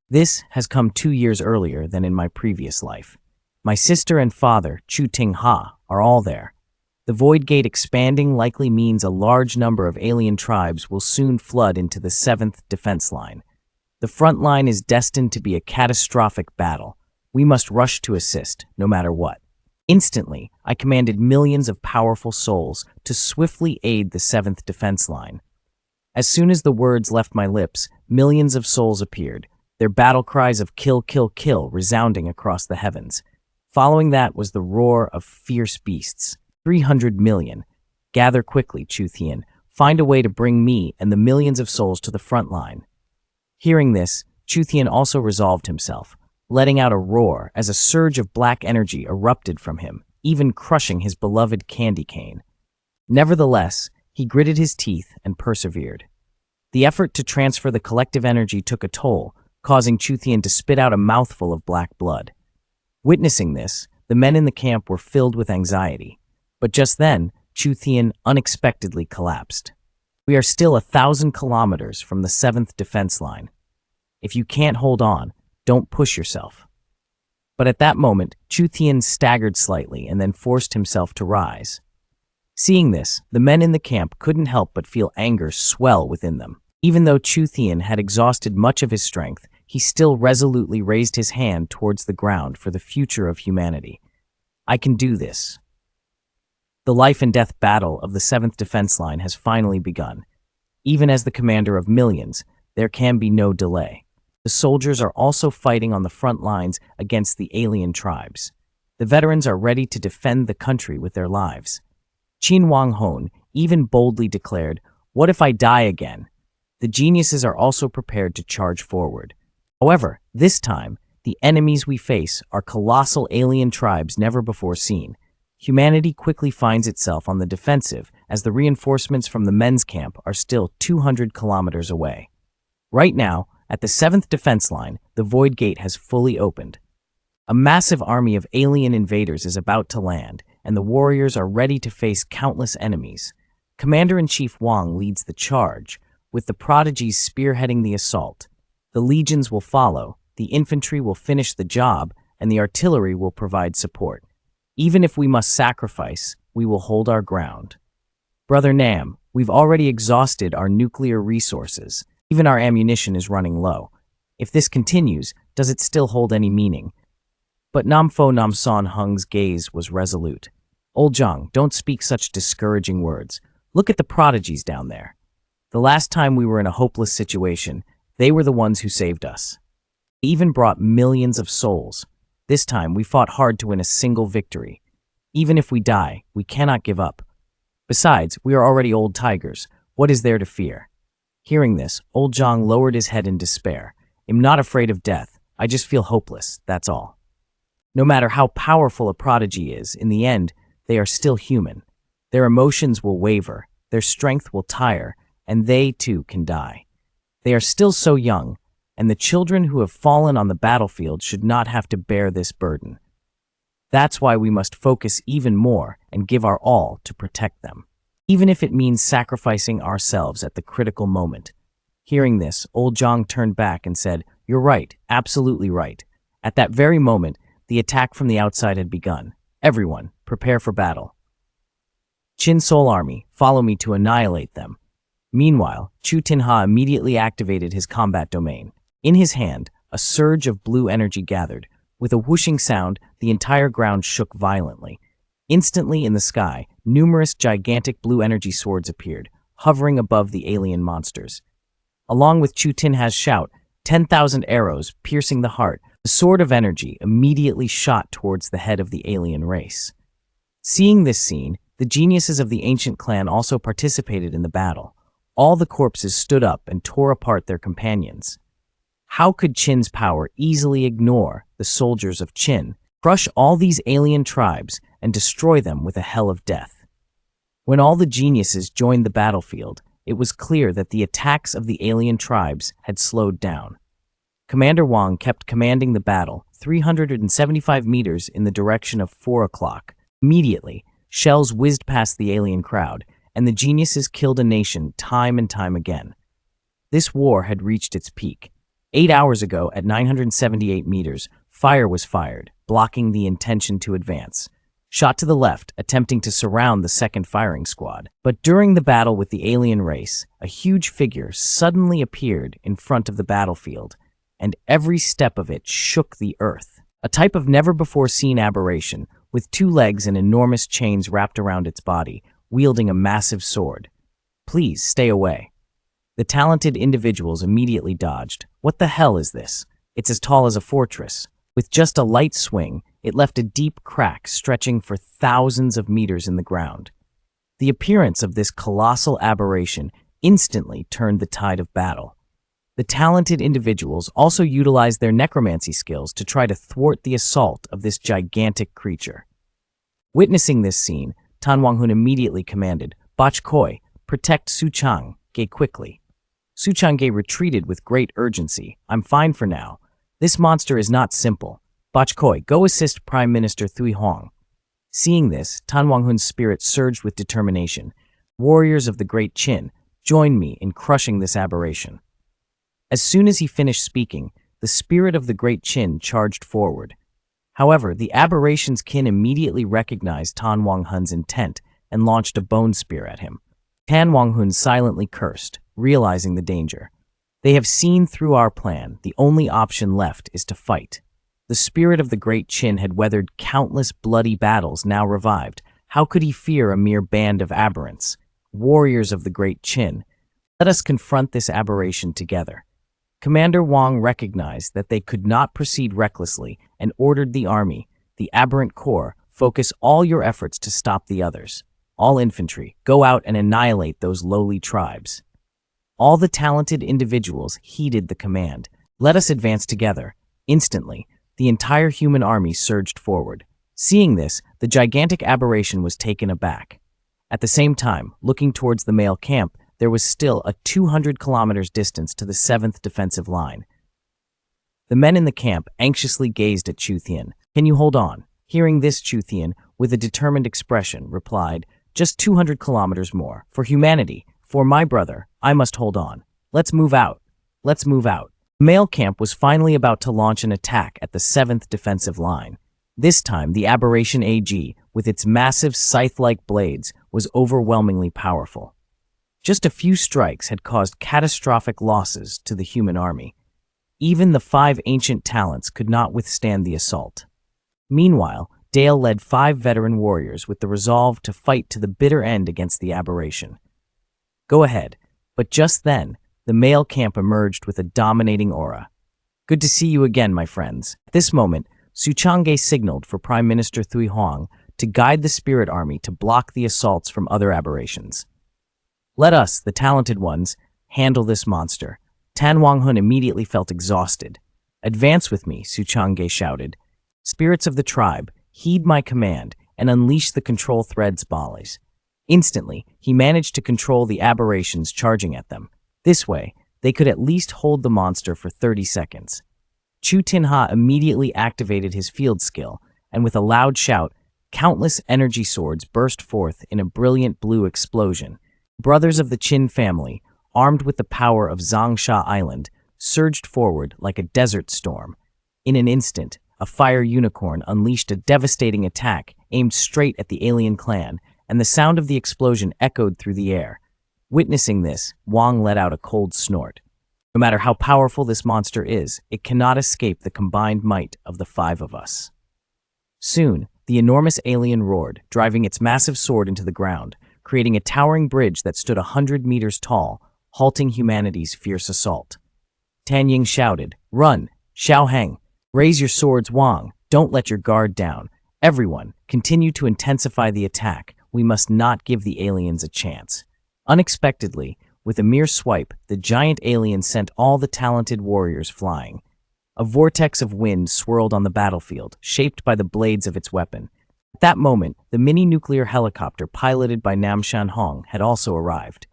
This has come 2 years earlier than in my previous life. My sister and father, Chu Ting Ha, are all there. The void gate expanding likely means a large number of alien tribes will soon flood into the 7th defense line. The front line is destined to be a catastrophic battle. We must rush to assist, no matter what. Instantly, I commanded millions of powerful souls to swiftly aid the 7th defense line. As soon as the words left my lips, millions of souls appeared, their battle cries of kill, kill, kill resounding across the heavens. Following that was the roar of fierce beasts. 300 million. Gather quickly, Chu Thian. Find a way to bring me and the millions of souls to the front line. Hearing this, Chu Thian also resolved himself, letting out a roar as a surge of black energy erupted from him, even crushing his beloved candy cane. Nevertheless, he gritted his teeth and persevered. The effort to transfer the collective energy took a toll, causing Chu Thian to spit out a mouthful of black blood. Witnessing this, the men in the camp were filled with anxiety. But just then, Chu Thian unexpectedly collapsed. We are still 1,000 kilometers from the 7th defense line. If you can't hold on, don't push yourself. But at that moment, Chu Thian staggered slightly and then forced himself to rise. Seeing this, the men in the camp couldn't help but feel anger swell within them. Even though Chu Thian had exhausted much of his strength, he still resolutely raised his hand towards the ground for the future of humanity. I can do this. The life and death battle of the 7th defense line has finally begun. Even as the commander of millions, there can be no delay. The soldiers are also fighting on the front lines against the alien tribes. The veterans are ready to defend the country with their lives. Qin Wang Hon even boldly declared, "What if I die again?" The geniuses are also prepared to charge forward. However, this time, the enemies we face are colossal alien tribes never before seen. Humanity quickly finds itself on the defensive as the reinforcements from the men's camp are still 200 kilometers away. Right now, at the 7th defense line, the void gate has fully opened. A massive army of alien invaders is about to land, and the warriors are ready to face countless enemies. Commander-in-Chief Wang leads the charge, with the prodigies spearheading the assault. The legions will follow, the infantry will finish the job, and the artillery will provide support. Even if we must sacrifice, we will hold our ground. Brother Nam, we've already exhausted our nuclear resources. Even our ammunition is running low. If this continues, does it still hold any meaning? But Namfo Namson Hung's gaze was resolute. Old Zhang, don't speak such discouraging words. Look at the prodigies down there. The last time we were in a hopeless situation, they were the ones who saved us. They even brought millions of souls. This time, we fought hard to win a single victory. Even if we die, we cannot give up. Besides, we are already old tigers. What is there to fear? Hearing this, old Zhang lowered his head in despair. I'm not afraid of death. I just feel hopeless, that's all. No matter how powerful a prodigy is, in the end, they are still human. Their emotions will waver, their strength will tire, and they, too, can die. They are still so young, and the children who have fallen on the battlefield should not have to bear this burden. That's why we must focus even more and give our all to protect them, even if it means sacrificing ourselves at the critical moment. Hearing this, old Zhang turned back and said, "You're right, absolutely right." At that very moment, the attack from the outside had begun. Everyone, prepare for battle. Qin Soul Army, follow me to annihilate them. Meanwhile, Chu Tinha immediately activated his combat domain. In his hand, a surge of blue energy gathered. With a whooshing sound, the entire ground shook violently. Instantly in the sky, numerous gigantic blue energy swords appeared, hovering above the alien monsters. Along with Chu Tinha's shout, 10,000 arrows piercing the heart, the sword of energy immediately shot towards the head of the alien race. Seeing this scene, the geniuses of the ancient clan also participated in the battle. All the corpses stood up and tore apart their companions. How could Qin's power easily ignore the soldiers of Qin, crush all these alien tribes, and destroy them with a hell of death? When all the geniuses joined the battlefield, it was clear that the attacks of the alien tribes had slowed down. Commander Wang kept commanding the battle 375 meters in the direction of 4 o'clock. Immediately, shells whizzed past the alien crowd, and the geniuses killed a nation time and time again. This war had reached its peak. 8 hours ago, at 978 meters, fire was fired, blocking the intention to advance. Shot to the left, attempting to surround the second firing squad. But during the battle with the alien race, a huge figure suddenly appeared in front of the battlefield, and every step of it shook the earth. A type of never-before-seen aberration, with 2 legs and enormous chains wrapped around its body, wielding a massive sword. Please, stay away. The talented individuals immediately dodged. What the hell is this? It's as tall as a fortress. With just a light swing, it left a deep crack stretching for thousands of meters in the ground. The appearance of this colossal aberration instantly turned the tide of battle. The talented individuals also utilized their necromancy skills to try to thwart the assault of this gigantic creature. Witnessing this scene, Tan Wanghun immediately commanded, "Bach Koi, protect Su Changge quickly." Su Changge retreated with great urgency. "I'm fine for now. This monster is not simple. Bach Koi, go assist Prime Minister Thuy Huang." Seeing this, Tan Wanghun's spirit surged with determination. "Warriors of the Great Qin, join me in crushing this aberration." As soon as he finished speaking, the spirit of the Great Qin charged forward. However, the aberration's kin immediately recognized Tan Wanghun's intent and launched a bone spear at him. Tan Wanghun silently cursed, realizing the danger. "They have seen through our plan. The only option left is to fight." The spirit of the Great Qin had weathered countless bloody battles now revived. How could he fear a mere band of aberrants? Warriors of the Great Qin, let us confront this aberration together. Commander Wang recognized that they could not proceed recklessly and ordered the army, the aberrant corps, focus all your efforts to stop the others. All infantry, go out and annihilate those lowly tribes. All the talented individuals heeded the command. Let us advance together. Instantly, the entire human army surged forward. Seeing this, the gigantic aberration was taken aback. At the same time, looking towards the male camp, there was still a 200 kilometers distance to the 7th defensive line. The men in the camp anxiously gazed at Chu Thian. "Can you hold on?" Hearing this, Chu Thian, with a determined expression, replied, "Just 200 kilometers more. For humanity, for my brother, I must hold on. Let's move out. Let's move out." The male camp was finally about to launch an attack at the 7th defensive line. This time, the aberration AG, with its massive scythe-like blades, was overwhelmingly powerful. Just a few strikes had caused catastrophic losses to the human army. Even the 5 ancient talents could not withstand the assault. Meanwhile, Dale led 5 veteran warriors with the resolve to fight to the bitter end against the aberration. "Go ahead." But just then, the male camp emerged with a dominating aura. "Good to see you again, my friends." At this moment, Su Changge signaled for Prime Minister Thuy Huang to guide the spirit army to block the assaults from other aberrations. "Let us, the talented ones, handle this monster." Tan Wanghun immediately felt exhausted. "Advance with me," Su Changge shouted. "Spirits of the tribe, heed my command and unleash the control thread's volleys." Instantly, he managed to control the aberrations charging at them. This way, they could at least hold the monster for 30 seconds. Chu Tinha immediately activated his field skill, and with a loud shout, countless energy swords burst forth in a brilliant blue explosion. Brothers of the Qin family, armed with the power of Zhongsha Island, surged forward like a desert storm. In an instant, a fire unicorn unleashed a devastating attack aimed straight at the alien clan, and the sound of the explosion echoed through the air. Witnessing this, Wang let out a cold snort. No matter how powerful this monster is, it cannot escape the combined might of the 5 of us. Soon, the enormous alien roared, driving its massive sword into the ground, creating a towering bridge that stood 100 meters tall, halting humanity's fierce assault. Tan Ying shouted, "Run! Xiao Heng! Raise your swords, Wang! Don't let your guard down! Everyone, continue to intensify the attack. We must not give the aliens a chance." Unexpectedly, with a mere swipe, the giant alien sent all the talented warriors flying. A vortex of wind swirled on the battlefield, shaped by the blades of its weapon. At that moment, the mini-nuclear helicopter piloted by Nam Hong had also arrived.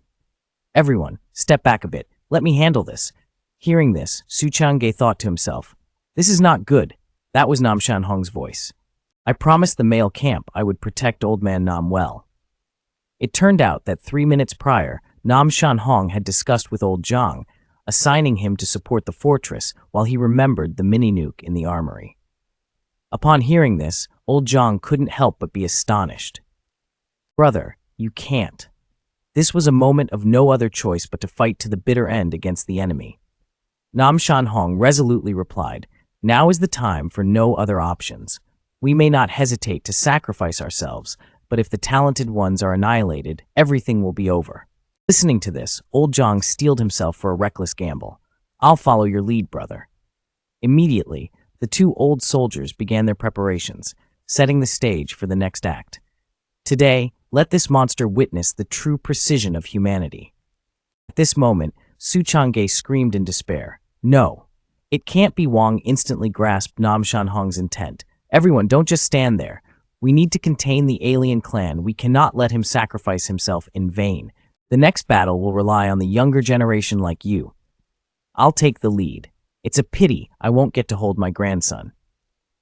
"Everyone, step back a bit. Let me handle this." Hearing this, Su Chang'e thought to himself, "This is not good." That was Nam Hong's voice. "I promised the male camp I would protect old man Nam well." It turned out that 3 minutes prior, Nam Hong had discussed with old Zhang, assigning him to support the fortress while he remembered the mini-nuke in the armory. Upon hearing this, old Zhang couldn't help but be astonished. "Brother, you can't." This was a moment of no other choice but to fight to the bitter end against the enemy. Nam Hong resolutely replied, "Now is the time for no other options. We may not hesitate to sacrifice ourselves, but if the talented ones are annihilated, everything will be over." Listening to this, old Zhang steeled himself for a reckless gamble. "I'll follow your lead, brother." Immediately, the two old soldiers began their preparations, setting the stage for the next act. Today, let this monster witness the true precision of humanity. At this moment, Su Chang'e screamed in despair. "No, it can't be." Wang instantly grasped Nam Hong's intent. "Everyone, don't just stand there. We need to contain the alien clan. We cannot let him sacrifice himself in vain. The next battle will rely on the younger generation like you. I'll take the lead. It's a pity I won't get to hold my grandson."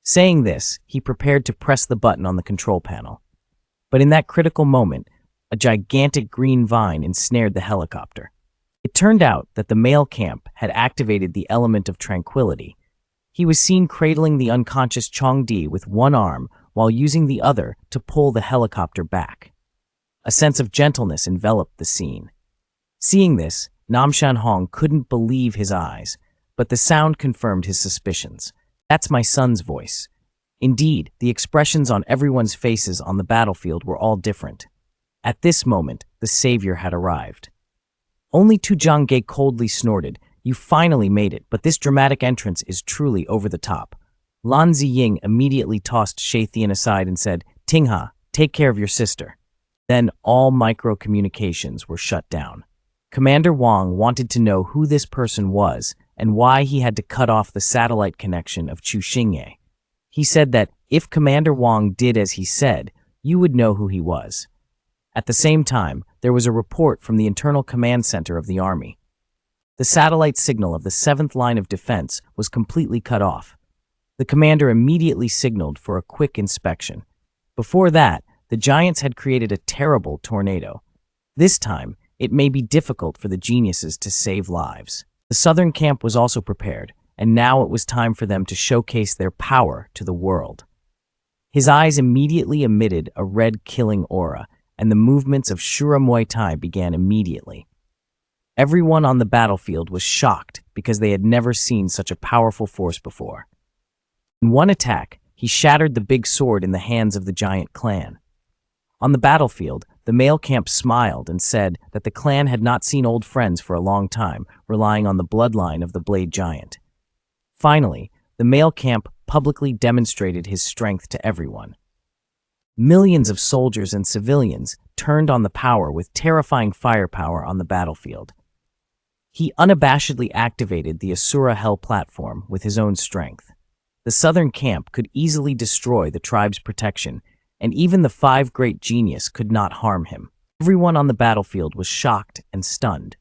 Saying this, he prepared to press the button on the control panel. But in that critical moment, a gigantic green vine ensnared the helicopter. It turned out that the male camp had activated the element of tranquility. He was seen cradling the unconscious Chang'e with one arm while using the other to pull the helicopter back. A sense of gentleness enveloped the scene. Seeing this, Nam Hong couldn't believe his eyes, but the sound confirmed his suspicions. "That's my son's voice." Indeed, the expressions on everyone's faces on the battlefield were all different. At this moment, the savior had arrived. Only Tu Zhangge coldly snorted, "You finally made it, but this dramatic entrance is truly over the top." Nan Ziying immediately tossed Shathian aside and said, "Tingha, take care of your sister." Then all micro-communications were shut down. Commander Wang wanted to know who this person was and why he had to cut off the satellite connection of Chu Xingye. He said that if Commander Wang did as he said, you would know who he was. At the same time, there was a report from the internal command center of the army. The satellite signal of the 7th line of defense was completely cut off. The commander immediately signaled for a quick inspection. Before that, the giants had created a terrible tornado. This time, it may be difficult for the geniuses to save lives. The southern camp was also prepared, and now it was time for them to showcase their power to the world. His eyes immediately emitted a red killing aura, and the movements of Shura Muay Thai began immediately. Everyone on the battlefield was shocked because they had never seen such a powerful force before. In one attack, he shattered the big sword in the hands of the giant clan. On the battlefield, the male camp smiled and said that the clan had not seen old friends for a long time, relying on the bloodline of the blade giant. Finally, the male camp publicly demonstrated his strength to everyone. Millions of soldiers and civilians turned on the power with terrifying firepower on the battlefield. He unabashedly activated the Asura Hell platform with his own strength. The southern camp could easily destroy the tribe's protection, and even the 5 great genius could not harm him. Everyone on the battlefield was shocked and stunned.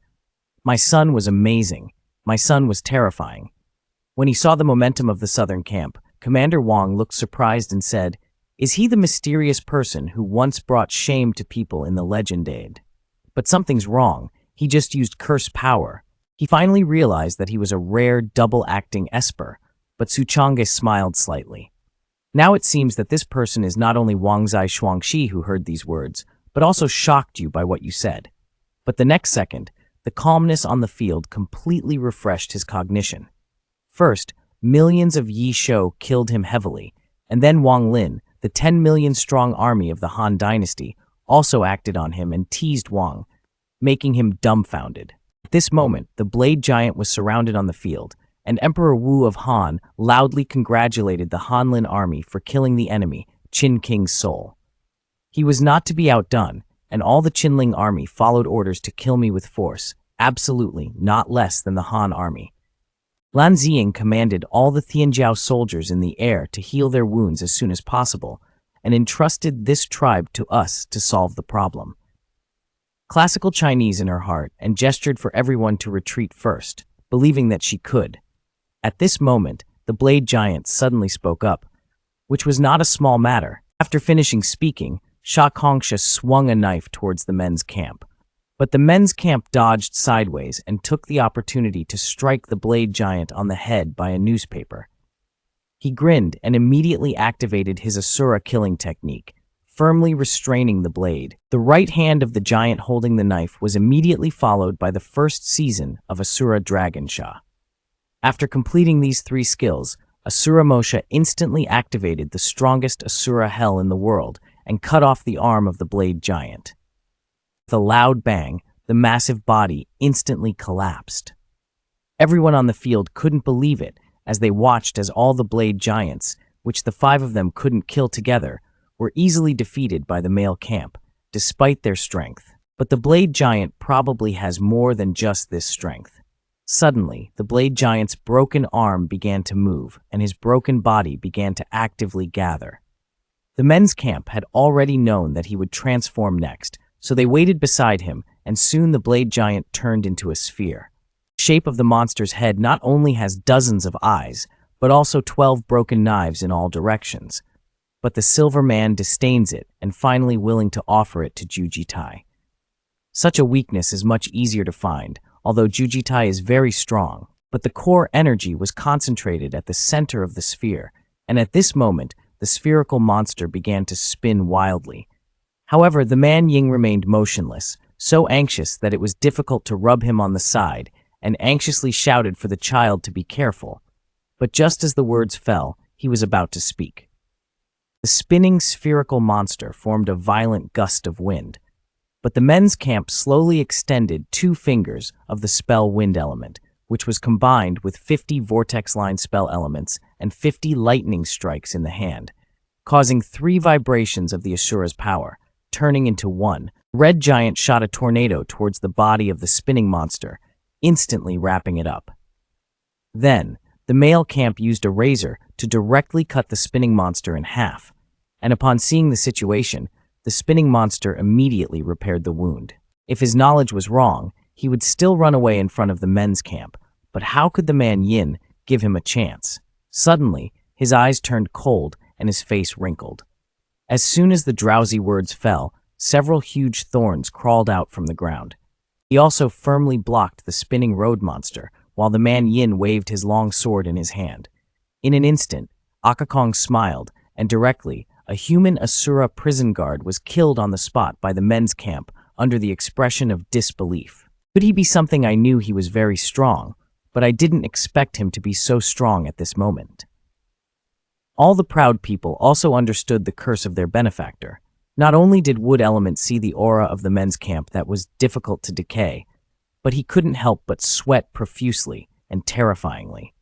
My son was amazing. My son was terrifying. When he saw the momentum of the southern camp, Commander Wang looked surprised and said, "Is he the mysterious person who once brought shame to people in the legend age? But something's wrong. He just used curse power." He finally realized that he was a rare double-acting Esper, but Su Chang'e smiled slightly. Now it seems that this person is not only Wang Zai Shuangxi who heard these words, but also shocked you by what you said. But the next second, the calmness on the field completely refreshed his cognition. First, millions of Yi Shou killed him heavily, and then Wang Lin, the 10 million strong army of the Han dynasty, also acted on him and teased Wang, making him dumbfounded. At this moment, the blade giant was surrounded on the field, and Emperor Wu of Han loudly congratulated the Hanlin army for killing the enemy, Qin King's soul. He was not to be outdone, and all the Qinling army followed orders to kill me with force, absolutely not less than the Han army. Nan Ziying commanded all the Tianjiao soldiers in the air to heal their wounds as soon as possible, and entrusted this tribe to us to solve the problem. Classical Chinese in her heart, and gestured for everyone to retreat first, believing that she could. At this moment, the blade giant suddenly spoke up, which was not a small matter. After finishing speaking, Sha Kongsha swung a knife towards the men's camp. But the men's camp dodged sideways and took the opportunity to strike the blade giant on the head by a newspaper. He grinned and immediately activated his Asura killing technique, firmly restraining the blade. The right hand of the giant holding the knife was immediately followed by the first season of Asura Dragon Sha. After completing these 3 skills, Asura Mosha instantly activated the strongest Asura Hell in the world and cut off the arm of the blade giant. With a loud bang, the massive body instantly collapsed. Everyone on the field couldn't believe it as they watched as all the blade giants, which the 5 of them couldn't kill together, were easily defeated by the male camp, despite their strength. But the blade giant probably has more than just this strength. Suddenly, the blade giant's broken arm began to move, and his broken body began to actively gather. The men's camp had already known that he would transform next, so they waited beside him, and soon the blade giant turned into a sphere. The shape of the monster's head not only has dozens of eyes, but also 12 broken knives in all directions. But the silver man disdains it and finally willing to offer it to Jujitai. Such a weakness is much easier to find, although Jujitai is very strong, but the core energy was concentrated at the center of the sphere, and at this moment, the spherical monster began to spin wildly. However, the man Ying remained motionless, so anxious that it was difficult to rub him on the side, and anxiously shouted for the child to be careful. But just as the words fell, he was about to speak. The spinning spherical monster formed a violent gust of wind, but the men's camp slowly extended 2 fingers of the spell wind element, which was combined with 50 vortex line spell elements and 50 lightning strikes in the hand, causing 3 vibrations of the Asura's power, turning into 1. The red giant shot a tornado towards the body of the spinning monster, instantly wrapping it up. Then, the male camp used a razor to directly cut the spinning monster in half, and upon seeing the situation, the spinning monster immediately repaired the wound. If his knowledge was wrong, he would still run away in front of the men's camp, but how could the man Yin give him a chance? Suddenly, his eyes turned cold and his face wrinkled. As soon as the drowsy words fell, several huge thorns crawled out from the ground. He also firmly blocked the spinning road monster, while the man Yin waved his long sword in his hand. In an instant, Akakong smiled, and directly, a human Asura prison guard was killed on the spot by the men's camp under the expression of disbelief. Could he be something? I knew he was very strong, but I didn't expect him to be so strong at this moment. All the proud people also understood the curse of their benefactor. Not only did Wood Element see the aura of the men's camp that was difficult to decay, but he couldn't help but sweat profusely and terrifyingly.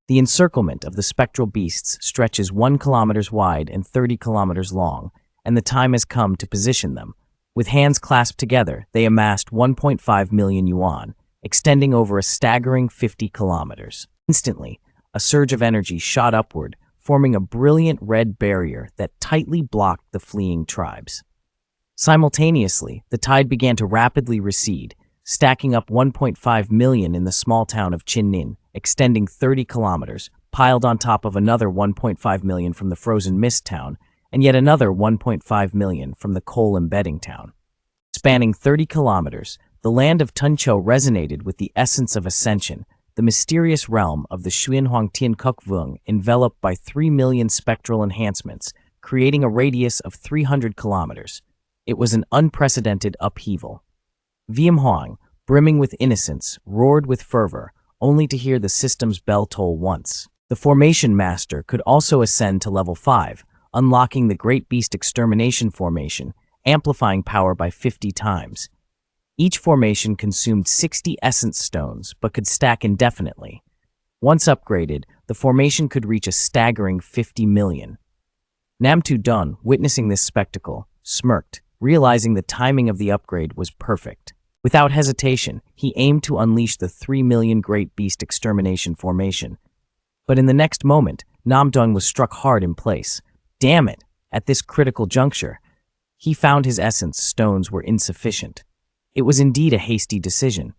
The encirclement of the spectral beasts stretches 1 kilometer wide and 30 kilometers long, and the time has come to position them. With hands clasped together, they amassed 1.5 million yuan, extending over a staggering 50 kilometers. Instantly, a surge of energy shot upward, forming a brilliant red barrier that tightly blocked the fleeing tribes. Simultaneously, the tide began to rapidly recede, stacking up 1.5 million in the small town of Chinnin, extending 30 kilometers, piled on top of another 1.5 million from the frozen mist town, and yet another 1.5 million from the coal embedding town. Spanning 30 kilometers, the land of Tunchou resonated with the essence of ascension, the mysterious realm of the Xuanhuangtian Kukvung enveloped by 3 million spectral enhancements, creating a radius of 300 kilometers. It was an unprecedented upheaval. Viamhuang, brimming with innocence, roared with fervor, only to hear the system's bell toll once. The Formation Master could also ascend to level 5, unlocking the Great Beast Extermination Formation, amplifying power by 50 times. Each formation consumed 60 essence stones, but could stack indefinitely. Once upgraded, the formation could reach a staggering 50 million. Namtu Dun, witnessing this spectacle, smirked, realizing the timing of the upgrade was perfect. Without hesitation, he aimed to unleash the 3 million Great Beast Extermination Formation. But in the next moment, Namdong was struck hard in place. Damn it! At this critical juncture, he found his essence stones were insufficient. It was indeed a hasty decision,